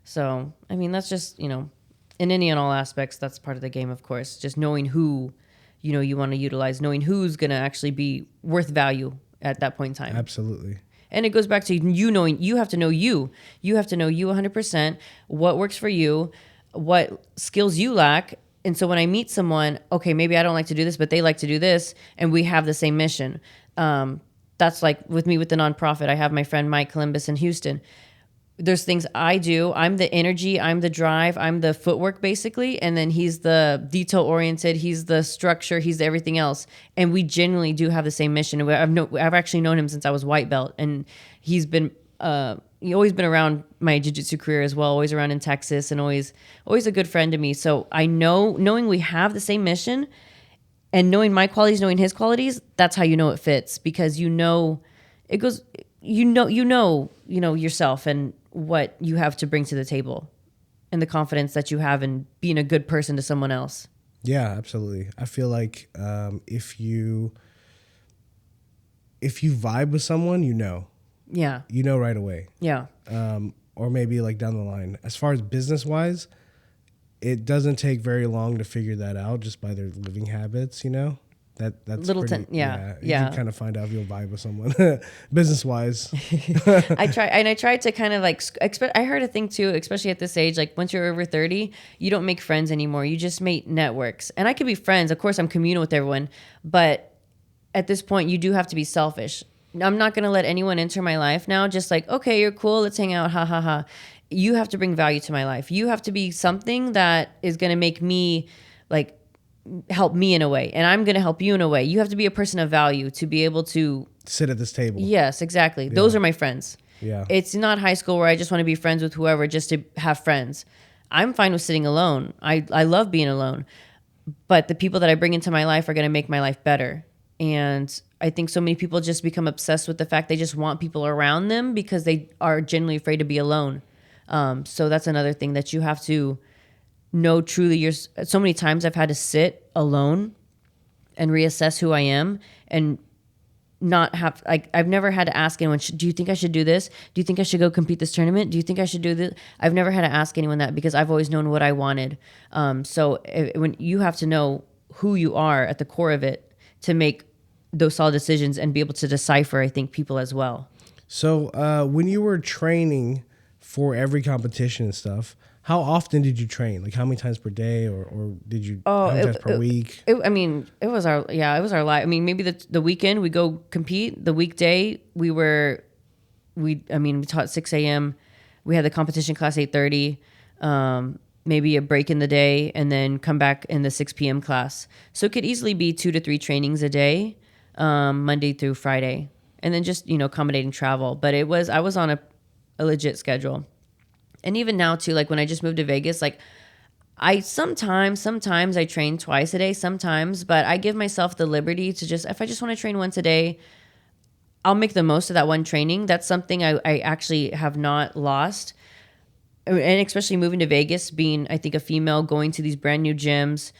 So, I mean, that's just, in any and all aspects, that's part of the game, of course. Just knowing who, you want to utilize, knowing who's going to actually be worth value at that point in time.
Absolutely.
And it goes back to knowing you have to know you. You have to know you 100%, what works for you, what skills you lack. And so when I meet someone, okay, maybe I don't like to do this, but they like to do this, and we have the same mission. That's like with me with the nonprofit. I have my friend Mike Columbus in Houston. There's things I do. I'm the energy, I'm the drive, I'm the footwork basically. And then he's the detail oriented, he's the structure, he's the everything else. And we genuinely do have the same mission. I've actually known him since I was white belt, and he's always been around my jiu-jitsu career as well, always around in Texas, and always a good friend to me. So I knowing we have the same mission and knowing my qualities, knowing his qualities, that's how it fits, because it goes, yourself and what you have to bring to the table and the confidence that you have in being a good person to someone else.
Yeah, absolutely. I feel like if you vibe with someone,
Yeah.
Right away.
Yeah.
Or maybe like down the line. As far as business wise, it doesn't take very long to figure that out just by their living habits, That's
little
pretty,
yeah.
You can kind of find out if you'll vibe with someone business wise.
I try to kind of like I heard a thing too, especially at this age, like once you're over 30, you don't make friends anymore. You just make networks. And I could be friends. Of course, I'm communal with everyone, but at this point, you do have to be selfish. I'm not going to let anyone enter my life now. Just like, okay, you're cool. Let's hang out. Ha ha ha. You have to bring value to my life. You have to be something that is going to make me like help me in a way, and I'm going to help you in a way. You have to be a person of value to be able to
sit at this table.
Yes, exactly. Yeah. Those are my friends.
Yeah.
It's not high school where I just want to be friends with whoever just to have friends. I'm fine with sitting alone. I love being alone. But the people that I bring into my life are going to make my life better. And I think so many people just become obsessed with the fact they just want people around them because they are genuinely afraid to be alone. So that's another thing that you have to know truly. So many times I've had to sit alone and reassess who I am and not have, like, I've never had to ask anyone, do you think I should do this? Do you think I should go compete this tournament? Do you think I should do this? I've never had to ask anyone that because I've always known what I wanted. When you have to know who you are at the core of it to make those solid decisions and be able to decipher, I think, people as well.
So when you were training for every competition and stuff, how often did you train? Like how many times per day, or did you how many times per week?
It was our life. I mean, maybe the weekend we go compete. The weekday we taught 6 a.m. We had the competition class 8:30. Maybe a break in the day, and then come back in the 6 p.m. class. So it could easily be 2 to 3 trainings a day, Monday through Friday, and then just accommodating travel. But I was on a legit schedule. And even now too, like when I just moved to Vegas, like I sometimes I train twice a day, sometimes, but I give myself the liberty to if I just want to train once a day, I'll make the most of that one training. That's something I actually have not lost. And especially moving to Vegas, being, I think, a female going to these brand new gyms,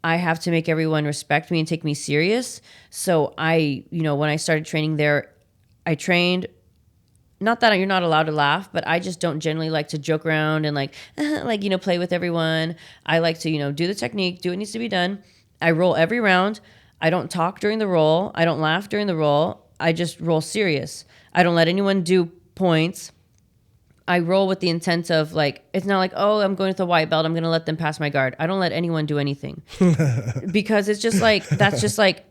I have to make everyone respect me and take me serious. So when I started training there, I trained. Not that you're not allowed to laugh, but I just don't generally like to joke around and play with everyone. I like to, do the technique, do what needs to be done. I roll every round. I don't talk during the roll. I don't laugh during the roll. I just roll serious. I don't let anyone do points. I roll with the intent of it's not like, oh, I'm going with a white belt, I'm going to let them pass my guard. I don't let anyone do anything because it's just that's just why?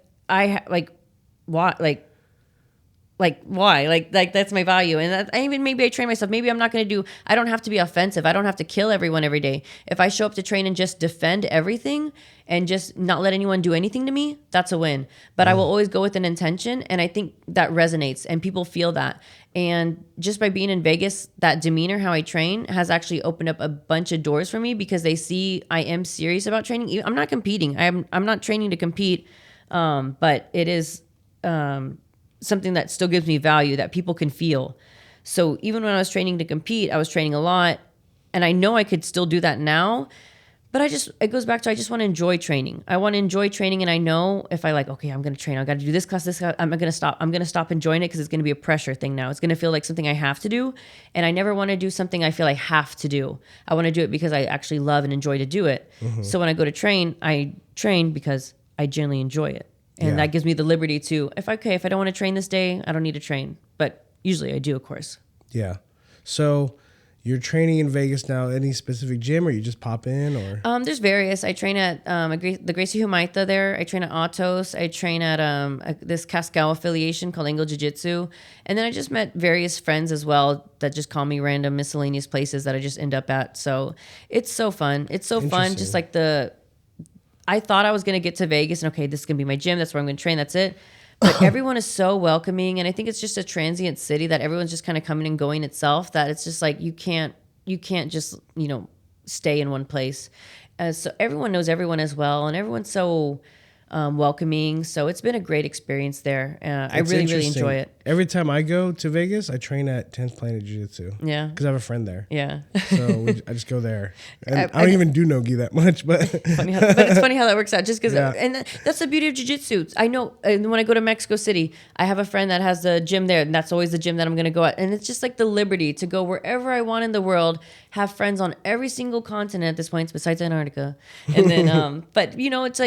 That's my value. And maybe I train myself. Maybe I'm not going to I don't have to be offensive. I don't have to kill everyone every day. If I show up to train and just defend everything and just not let anyone do anything to me, that's a win. But I will always go with an intention. And I think that resonates and people feel that. And just by being in Vegas, that demeanor, how I train, has actually opened up a bunch of doors for me because they see I am serious about training. I'm not competing. I'm not training to compete. But it is, something that still gives me value that people can feel. So even when I was training to compete, I was training a lot, and I know I could still do that now, but it goes back to, I just want to enjoy training. I want to enjoy training. And I know if okay, I'm going to train, I got to do this class, I'm going to stop enjoying it because it's going to be a pressure thing now. It's going to feel like something I have to do. And I never want to do something I feel I have to do. I want to do it because I actually love and enjoy to do it. Mm-hmm. So when I go to train, I train because I genuinely enjoy it. And that gives me the liberty to, if I don't want to train this day, I don't need to train. But usually I do, of course.
Yeah. So you're training in Vegas now. Any specific gym, or you just pop in, or?
There's various. I train at the Gracie Humaita there. I train at Autos. I train at this Cascao affiliation called Angle Jiu Jitsu. And then I just met various friends as well that just call me random miscellaneous places that I just end up at. So it's so fun. It's so fun. Just I thought I was going to get to Vegas and, okay, this is going to be my gym. That's where I'm going to train. That's it. But everyone is so welcoming. And I think it's just a transient city that everyone's just kind of coming and going itself, that it's just you can't just, stay in one place. So everyone knows everyone as well. And everyone's so welcoming. So it's been a great experience there. I really enjoy it.
Every time I go to Vegas, I train at 10th Planet Jiu-Jitsu.
Yeah.
Because I have a friend there.
Yeah.
So I just go there. And I don't even do no-gi that much, but...
but it's funny how that works out. Just because... Yeah. And that's the beauty of jiu-jitsu. I know when I go to Mexico City, I have a friend that has a gym there, and that's always the gym that I'm going to go at. And it's just the liberty to go wherever I want in the world, have friends on every single continent at this point, besides Antarctica. And then... but, it's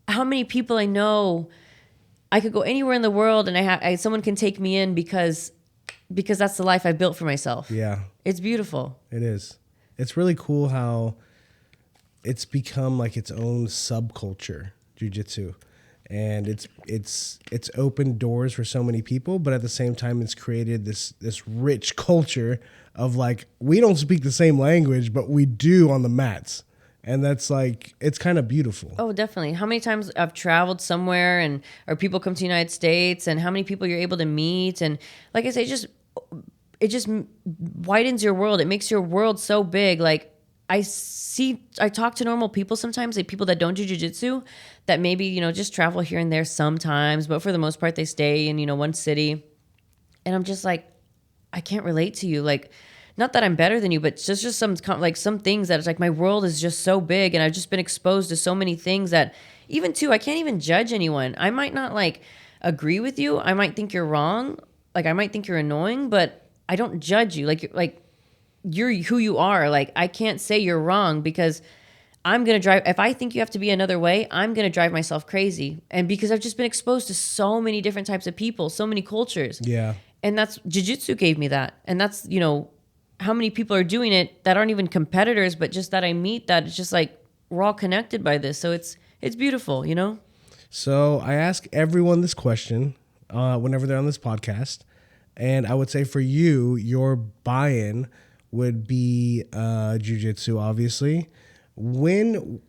how many people I know, I could go anywhere in the world and someone can take me in because that's the life I built for myself. Yeah. It's beautiful.
It is. It's really cool how it's become its own subculture, jiu-jitsu. And it's opened doors for so many people, but at the same time it's created this rich culture of we don't speak the same language, but we do on the mats. And that's it's kind of beautiful.
Oh, definitely. How many times I've traveled somewhere or people come to the United States, and how many people you're able to meet. And like I say, it just widens your world. It makes your world so big. I talk to normal people sometimes, people that don't do jiu-jitsu, that maybe, just travel here and there sometimes, but for the most part they stay in, one city. And I'm just I can't relate to you. Not that I'm better than you, but just some things that it's my world is just so big, and I've just been exposed to so many things that even too, I can't even judge anyone. I might not agree with you. I might think you're wrong. Like I might think you're annoying, but I don't judge you. Like you're who you are. Like I can't say you're wrong because I'm going to drive. If I think you have to be another way, I'm going to drive myself crazy. And because I've just been exposed to so many different types of people, so many cultures.
Yeah.
And that's jiu-jitsu gave me that. And that's, how many people are doing it that aren't even competitors, but just that I meet that it's just like, we're all connected by this. So it's beautiful,
So I ask everyone this question whenever they're on this podcast. And I would say for you, your buy-in would be jiu-jitsu, obviously. When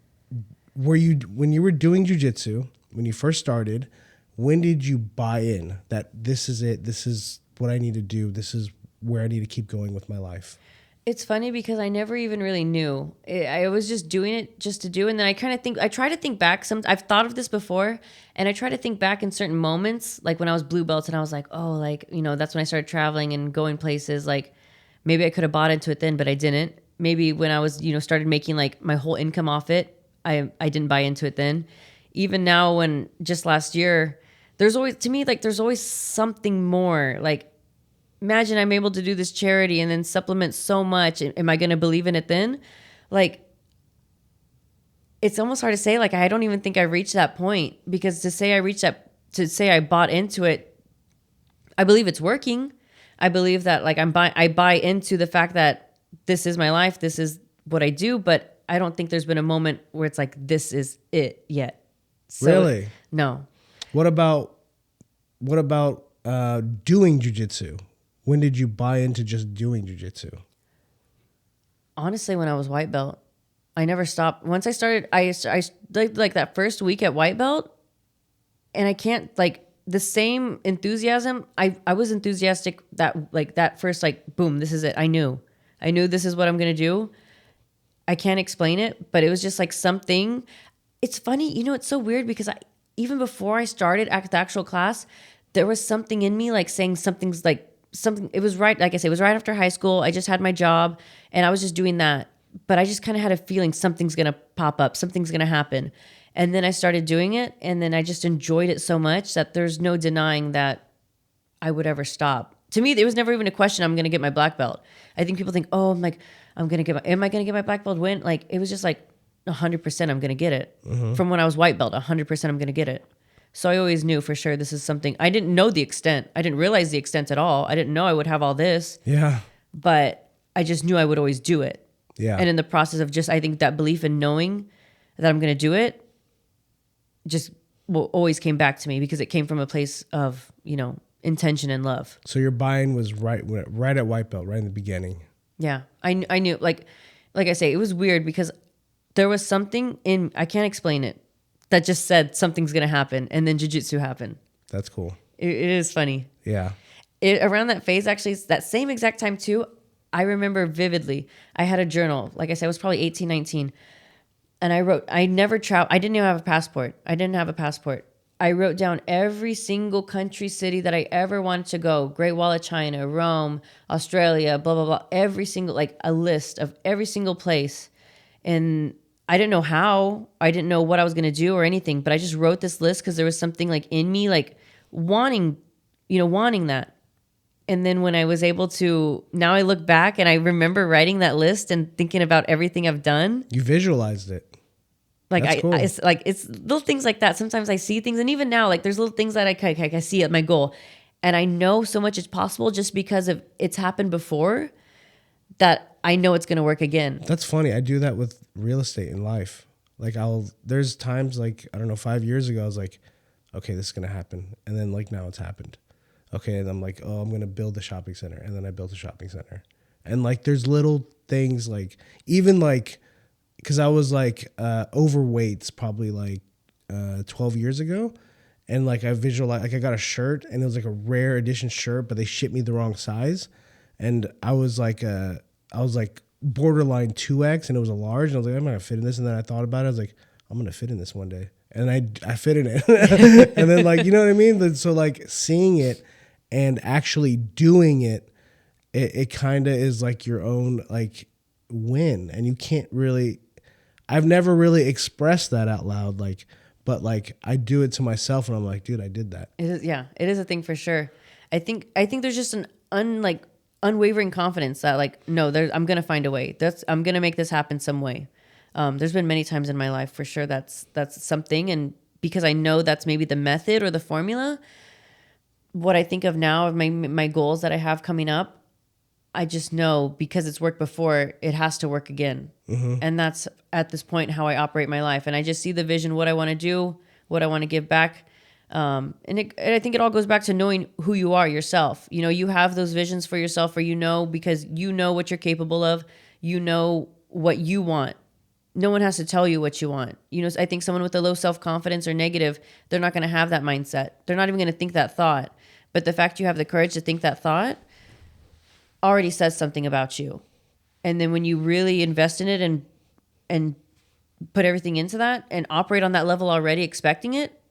you were doing jiu-jitsu, when you first started, when did you buy in that this is it, this is what I need to do, this is where I need to keep going with my life?
It's funny because I never even really knew. I was just doing it just to do. And then I try to think back. I've thought of this before, and I try to think back in certain moments, like when I was blue belt and I was like, oh, like, that's when I started traveling and going places. Like maybe I could have bought into it then, but I didn't. Maybe when I was, started making like my whole income off it, I didn't buy into it then. Even now, when just last year, there's always something more. Like, imagine I'm able to do this charity and then supplement so much. Am I going to believe in it then? Like, it's almost hard to say. Like, I don't even think I reached that point, because to say I bought into it, I believe it's working. I believe that like I buy into the fact that this is my life. This is what I do. But I don't think there's been a moment where it's like, this is it yet. So,
really?
No.
What about doing jiu-jitsu? When did you buy into just doing jiu-jitsu?
Honestly, when I was white belt, I never stopped. Once I started, I like that first week at white belt, and I can't like the same enthusiasm. I was enthusiastic that first, like, boom, this is it. I knew this is what I'm going to do. I can't explain it, but it was just like something. It's funny, it's so weird because even before I started at the actual class, there was something in me like saying something's like something. It was right. Like I said, it was right after high school. I just had my job and I was just doing that. But I just kind of had a feeling something's going to pop up. Something's going to happen. And then I started doing it. And then I just enjoyed it so much that there's no denying that I would ever stop. To me, it was never even a question. I'm going to get my black belt. I think people think, oh, am I going to get my black belt win? Like, it was just like 100% I'm going to get it. Mm-hmm. From when I was white belt, 100% I'm going to get it. So I always knew for sure this is something. I didn't know the extent. I didn't realize the extent at all. I didn't know I would have all this.
Yeah.
But I just knew I would always do it.
Yeah.
And in the process of just, I think that belief in knowing that I'm going to do it just always came back to me because it came from a place of, intention and love.
So your buy-in was right at white belt, right in the beginning.
Yeah. I knew, like I say, it was weird because there was something I can't explain it, that just said something's going to happen. And then jiu-jitsu happened.
That's cool.
It is funny.
Yeah.
Around that phase, actually, that same exact time too, I remember vividly, I had a journal. Like I said, I was probably 18, 19. And I wrote, I never traveled. I didn't even have a passport. I wrote down every single country, city that I ever wanted to go. Great Wall of China, Rome, Australia, blah, blah, blah. Every single, like a list of every single place. And I didn't know how. I didn't know what I was going to do or anything. But I just wrote this list because there was something like in me, like wanting that. And then when I was able to, now I look back and I remember writing that list and thinking about everything I've done.
You visualized it.
Like
That's cool.
it's little things like that. Sometimes I see things, and even now, like there's little things that I see at my goal, and I know so much is possible just because of it's happened before, that I know it's going to work again.
That's funny. I do that with real estate in life. Like there's times like, I don't know, 5 years ago, I was like, okay, this is going to happen. And then like now it's happened. Okay. And I'm like, oh, I'm going to build a shopping center. And then I built a shopping center. And like, there's little things like, even like, cause I was like, overweight probably like, 12 years ago. And like, I visualized, like I got a shirt and it was like a rare edition shirt, but they shipped me the wrong size. And I was like borderline 2X and it was a large. And I was like, I'm not gonna fit in this. And then I thought about it. I was like, I'm gonna fit in this one day. And I fit in it. And then like, you know what I mean? So like seeing it and actually doing it, it kind of is like your own like win. And you can't really, I've never really expressed that out loud. Like, but like I do it to myself and I'm like, dude, I did that.
It is, yeah, it is a thing for sure. I think there's just an unwavering confidence that like, no, I'm gonna find a way. I'm gonna make this happen some way. There's been many times in my life for sure that's something, and because I know that's maybe the method or the formula. What I think of now of my goals that I have coming up, I just know because it's worked before, it has to work again. And that's at this point how I operate my life. And I just see the vision, what I want to do, what I want to give back. And I think it all goes back to knowing who you are yourself. You know, you have those visions for yourself where you know, because you know what you're capable of, you know what you want. No one has to tell you what you want. You know, I think someone with a low self-confidence or negative, they're not going to have that mindset. They're not even going to think that thought. But the fact you have the courage to think that thought already says something about you. And then when you really invest in it and put everything into that and operate on that level already expecting it,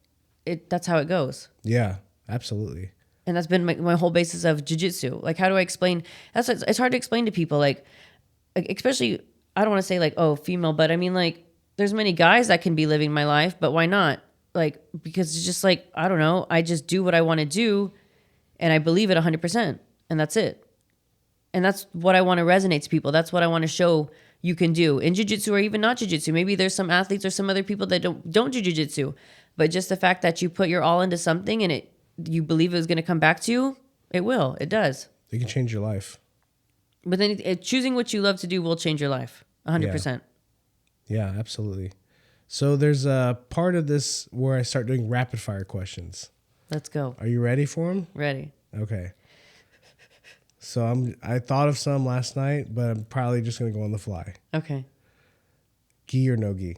that's how it goes.
Yeah, absolutely.
And that's been my whole basis of jiu-jitsu. Like, how do I explain? It's hard to explain to people, like especially, I don't want to say like, oh, female, but I mean like there's many guys that can be living my life, but why not? Like, because it's just like, I don't know. I just do what I want to do and I believe it 100%, and that's it. And that's what I want to resonate to people. That's what I want to show you can do in jiu-jitsu or even not jiu-jitsu. Maybe there's some athletes or some other people that don't do jiu-jitsu, but just the fact that you put your all into something and you believe it was going to come back to you, it will. It does.
It can change your life.
But then choosing what you love to do will change your life 100%.
Yeah, absolutely. So there's a part of this where I start doing rapid fire questions.
Let's go.
Are you ready for them?
Ready.
Okay. So I thought of some last night, but I'm probably just going to go on the fly.
Okay.
Gi or no gi?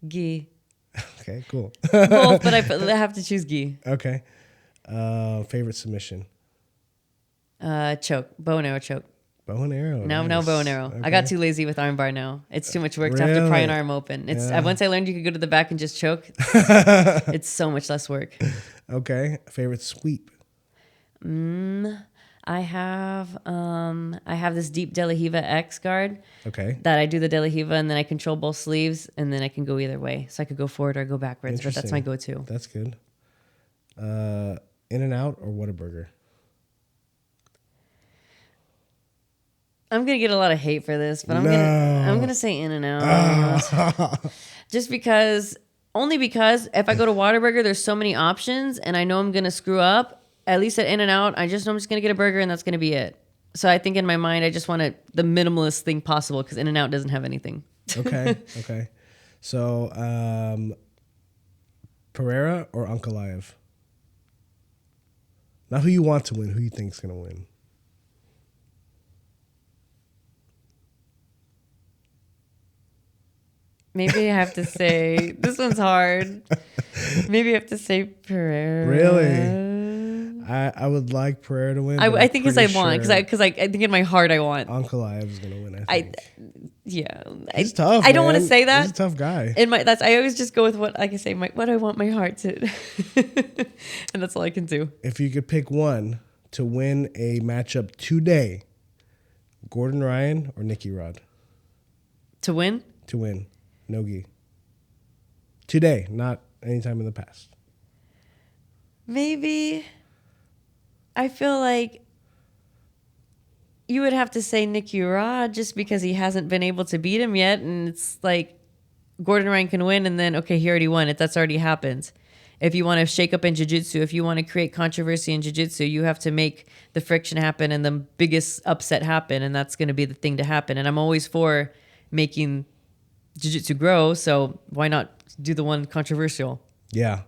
Gi.
Okay, cool.
Both, but I have to choose gi.
Okay. Favorite submission?
Choke. Bow and arrow choke.
Bow and arrow.
No,
nice.
no bow and arrow.
Okay.
I got too lazy with arm bar now. It's too much work to have to pry an arm open. Once I learned you could go to the back and just choke, it's so much less work.
Okay. Favorite sweep?
I have this deep De La Hiva X guard.
Okay.
That I do the De La Hiva and then I control both sleeves and then I can go either way. So I could go forward or go backwards, but that's my go-to.
That's good. In-N-Out or Whataburger?
I'm gonna get a lot of hate for this, but I'm gonna say In-N-Out. Just because, only because if I go to Whataburger, there's so many options and I know I'm gonna screw up. At least at In-N-Out, I just know I'm just gonna get a burger and that's gonna be it. So I think in my mind, I just want the minimalist thing possible because In-N-Out doesn't have anything.
Okay. Okay. So Pereira or Ankalaev? Not who you want to win, who you think's gonna win.
Maybe I have to say, this one's hard. Maybe I have to say Pereira.
Really? I would like Pereira to win.
I think because I want, because I think in my heart I want.
Ankalaev is gonna win. I think.
He's
tough.
I don't want to say that.
He's a tough guy.
I always just go with what I can say. What I want my heart to, and that's all I can do.
If you could pick one to win a matchup today, Gordon Ryan or Nicky Rod?
To win?
To win. No-gi. Today, not anytime in the past.
Maybe. I feel like you would have to say Nicky Rod just because he hasn't been able to beat him yet. And it's like Gordon Ryan can win and then, okay, he already won it. That's already happened. If you want to shake up in jiu-jitsu, if you want to create controversy in jiu-jitsu, you have to make the friction happen and the biggest upset happen. And that's going to be the thing to happen. And I'm always for making jiu-jitsu grow. So why not do the one controversial?
Yeah.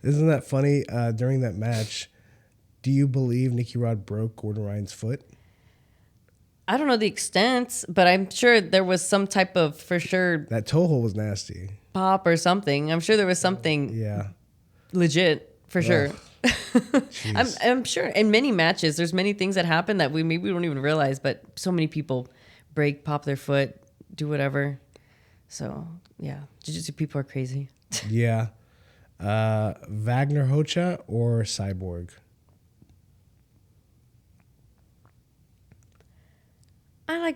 Isn't that funny? During that match, do you believe Nicky Rod broke Gordon Ryan's foot?
I don't know the extent, but I'm sure there was some type of, for sure,
That toe hold was nasty.
pop or something. I'm sure there was something legit, for sure. I'm sure in many matches, there's many things that happen that we don't even realize, but so many people break, pop their foot, do whatever. So, yeah, jiu-jitsu people are crazy.
Yeah. Wagner Hocha or Cyborg?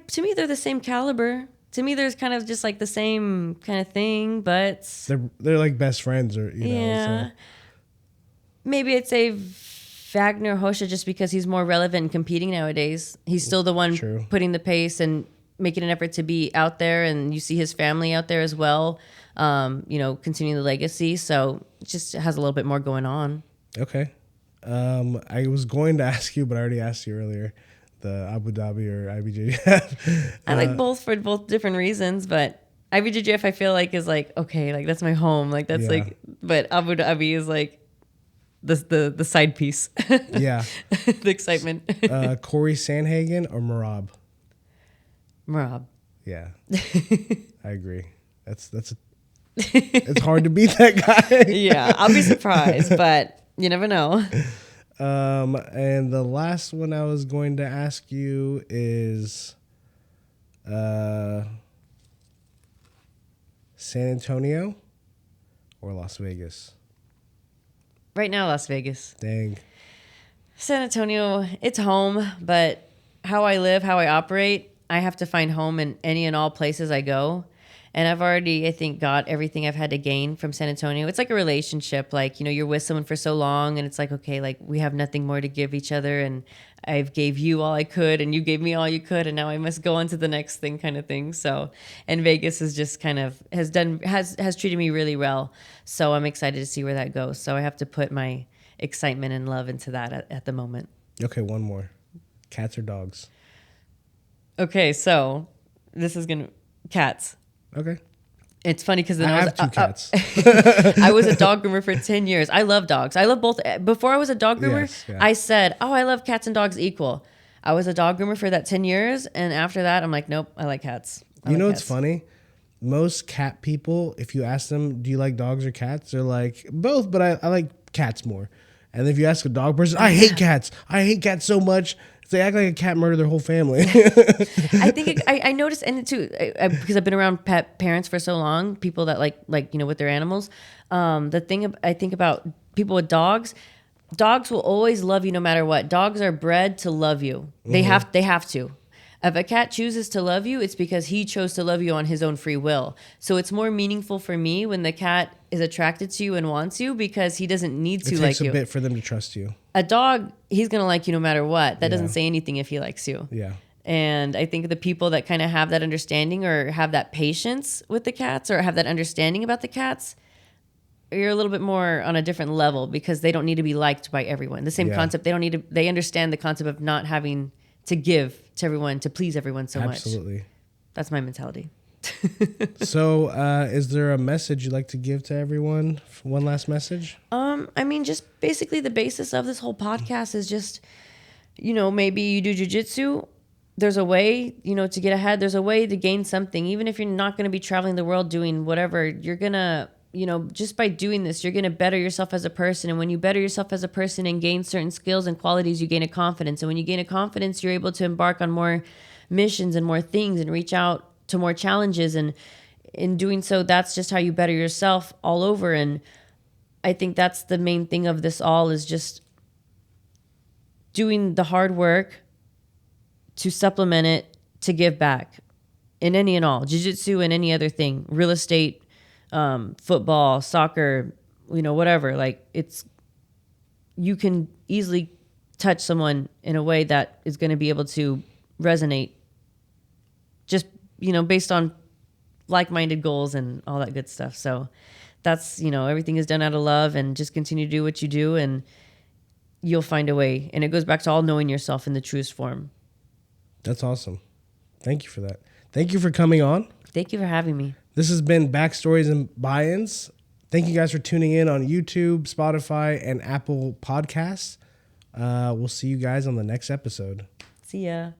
To me, they're the same caliber. to me, there's kind of just like the same kind of thing, but
They're like best friends, or
yeah. Maybe I'd say Wagner Hosha just because he's more relevant and competing nowadays. He's still the one putting the pace and making an effort to be out there, and you see his family out there as well, continuing the legacy. So it just has a little bit more going on.
Okay. I was going to ask you, but I already asked you earlier, the Abu Dhabi or IBJJF.
I like both for both different reasons, but IBJJF I feel like is like, okay, like that's my home. Like that's like, but Abu Dhabi is like the side piece.
Yeah.
The excitement.
Corey Sandhagen or Merab?
Merab.
Yeah. I agree. It's hard to beat that guy.
Yeah, I'll be surprised, but you never know.
And the last one I was going to ask you is San Antonio or Las Vegas?
Right now, Las Vegas.
Dang.
San Antonio, it's home, but how I live, how I operate, I have to find home in any and all places I go. And I've already, I think, got everything I've had to gain from San Antonio. It's like a relationship. Like, you're with someone for so long and it's like, okay, like we have nothing more to give each other. And I've gave you all I could and you gave me all you could. And now I must go on to the next thing kind of thing. So, and Vegas is just kind of has treated me really well. So I'm excited to see where that goes. So I have to put my excitement and love into that at the moment.
Okay, one more. Cats or dogs?
Okay, so this is cats.
Okay.
It's funny because
I have two cats.
I was a dog groomer for 10 years. I love dogs. I love both. Before I was a dog groomer,
Yes, yeah.
I said, I love cats and dogs equal. I was a dog groomer for that 10 years. And after that, I'm like, nope, I like cats.
It's funny? Most cat people, if you ask them, do you like dogs or cats? They're like, both, but I like cats more. And if you ask a dog person, I hate cats. I hate cats so much. They act like a cat murdered their whole family.
I think I noticed, and too, because I've been around pet parents for so long, people that like with their animals. The thing I think about people with dogs will always love you no matter what. Dogs are bred to love you. They have to. If a cat chooses to love you, it's because he chose to love you on his own free will. So it's more meaningful for me when the cat is attracted to you and wants you because he doesn't need to like you.
It takes a bit for them to trust you.
A dog, he's going to like you no matter what. That doesn't say anything if he likes you.
Yeah.
And I think the people that kind of have that understanding or have that patience with the cats or have that understanding about the cats, you're a little bit more on a different level because they don't need to be liked by everyone. The same concept. They understand the concept of not having to give to everyone, to please everyone so much.
Absolutely.
That's my mentality.
So, is there a message you'd like to give to everyone? One last message?
Just basically the basis of this whole podcast is just, maybe you do jiu-jitsu. There's a way, to get ahead. There's a way to gain something. Even if you're not going to be traveling the world doing whatever, you're going to, just by doing this, you're going to better yourself as a person. And when you better yourself as a person and gain certain skills and qualities, you gain a confidence. And when you gain a confidence, you're able to embark on more missions and more things and reach out to more challenges. And in doing so, that's just how you better yourself all over. And I think that's the main thing of this all is just doing the hard work to supplement it, to give back in any and all, jiu-jitsu and any other thing, real estate, football, soccer, whatever. Like you can easily touch someone in a way that is going to be able to resonate just, based on like-minded goals and all that good stuff. So that's, everything is done out of love and just continue to do what you do and you'll find a way. And it goes back to all knowing yourself in the truest form.
That's awesome. Thank you for that. Thank you for coming on.
Thank you for having me.
This has been Backstories and Buy-Ins. Thank you guys for tuning in on YouTube, Spotify, and Apple Podcasts. We'll see you guys on the next episode.
See ya.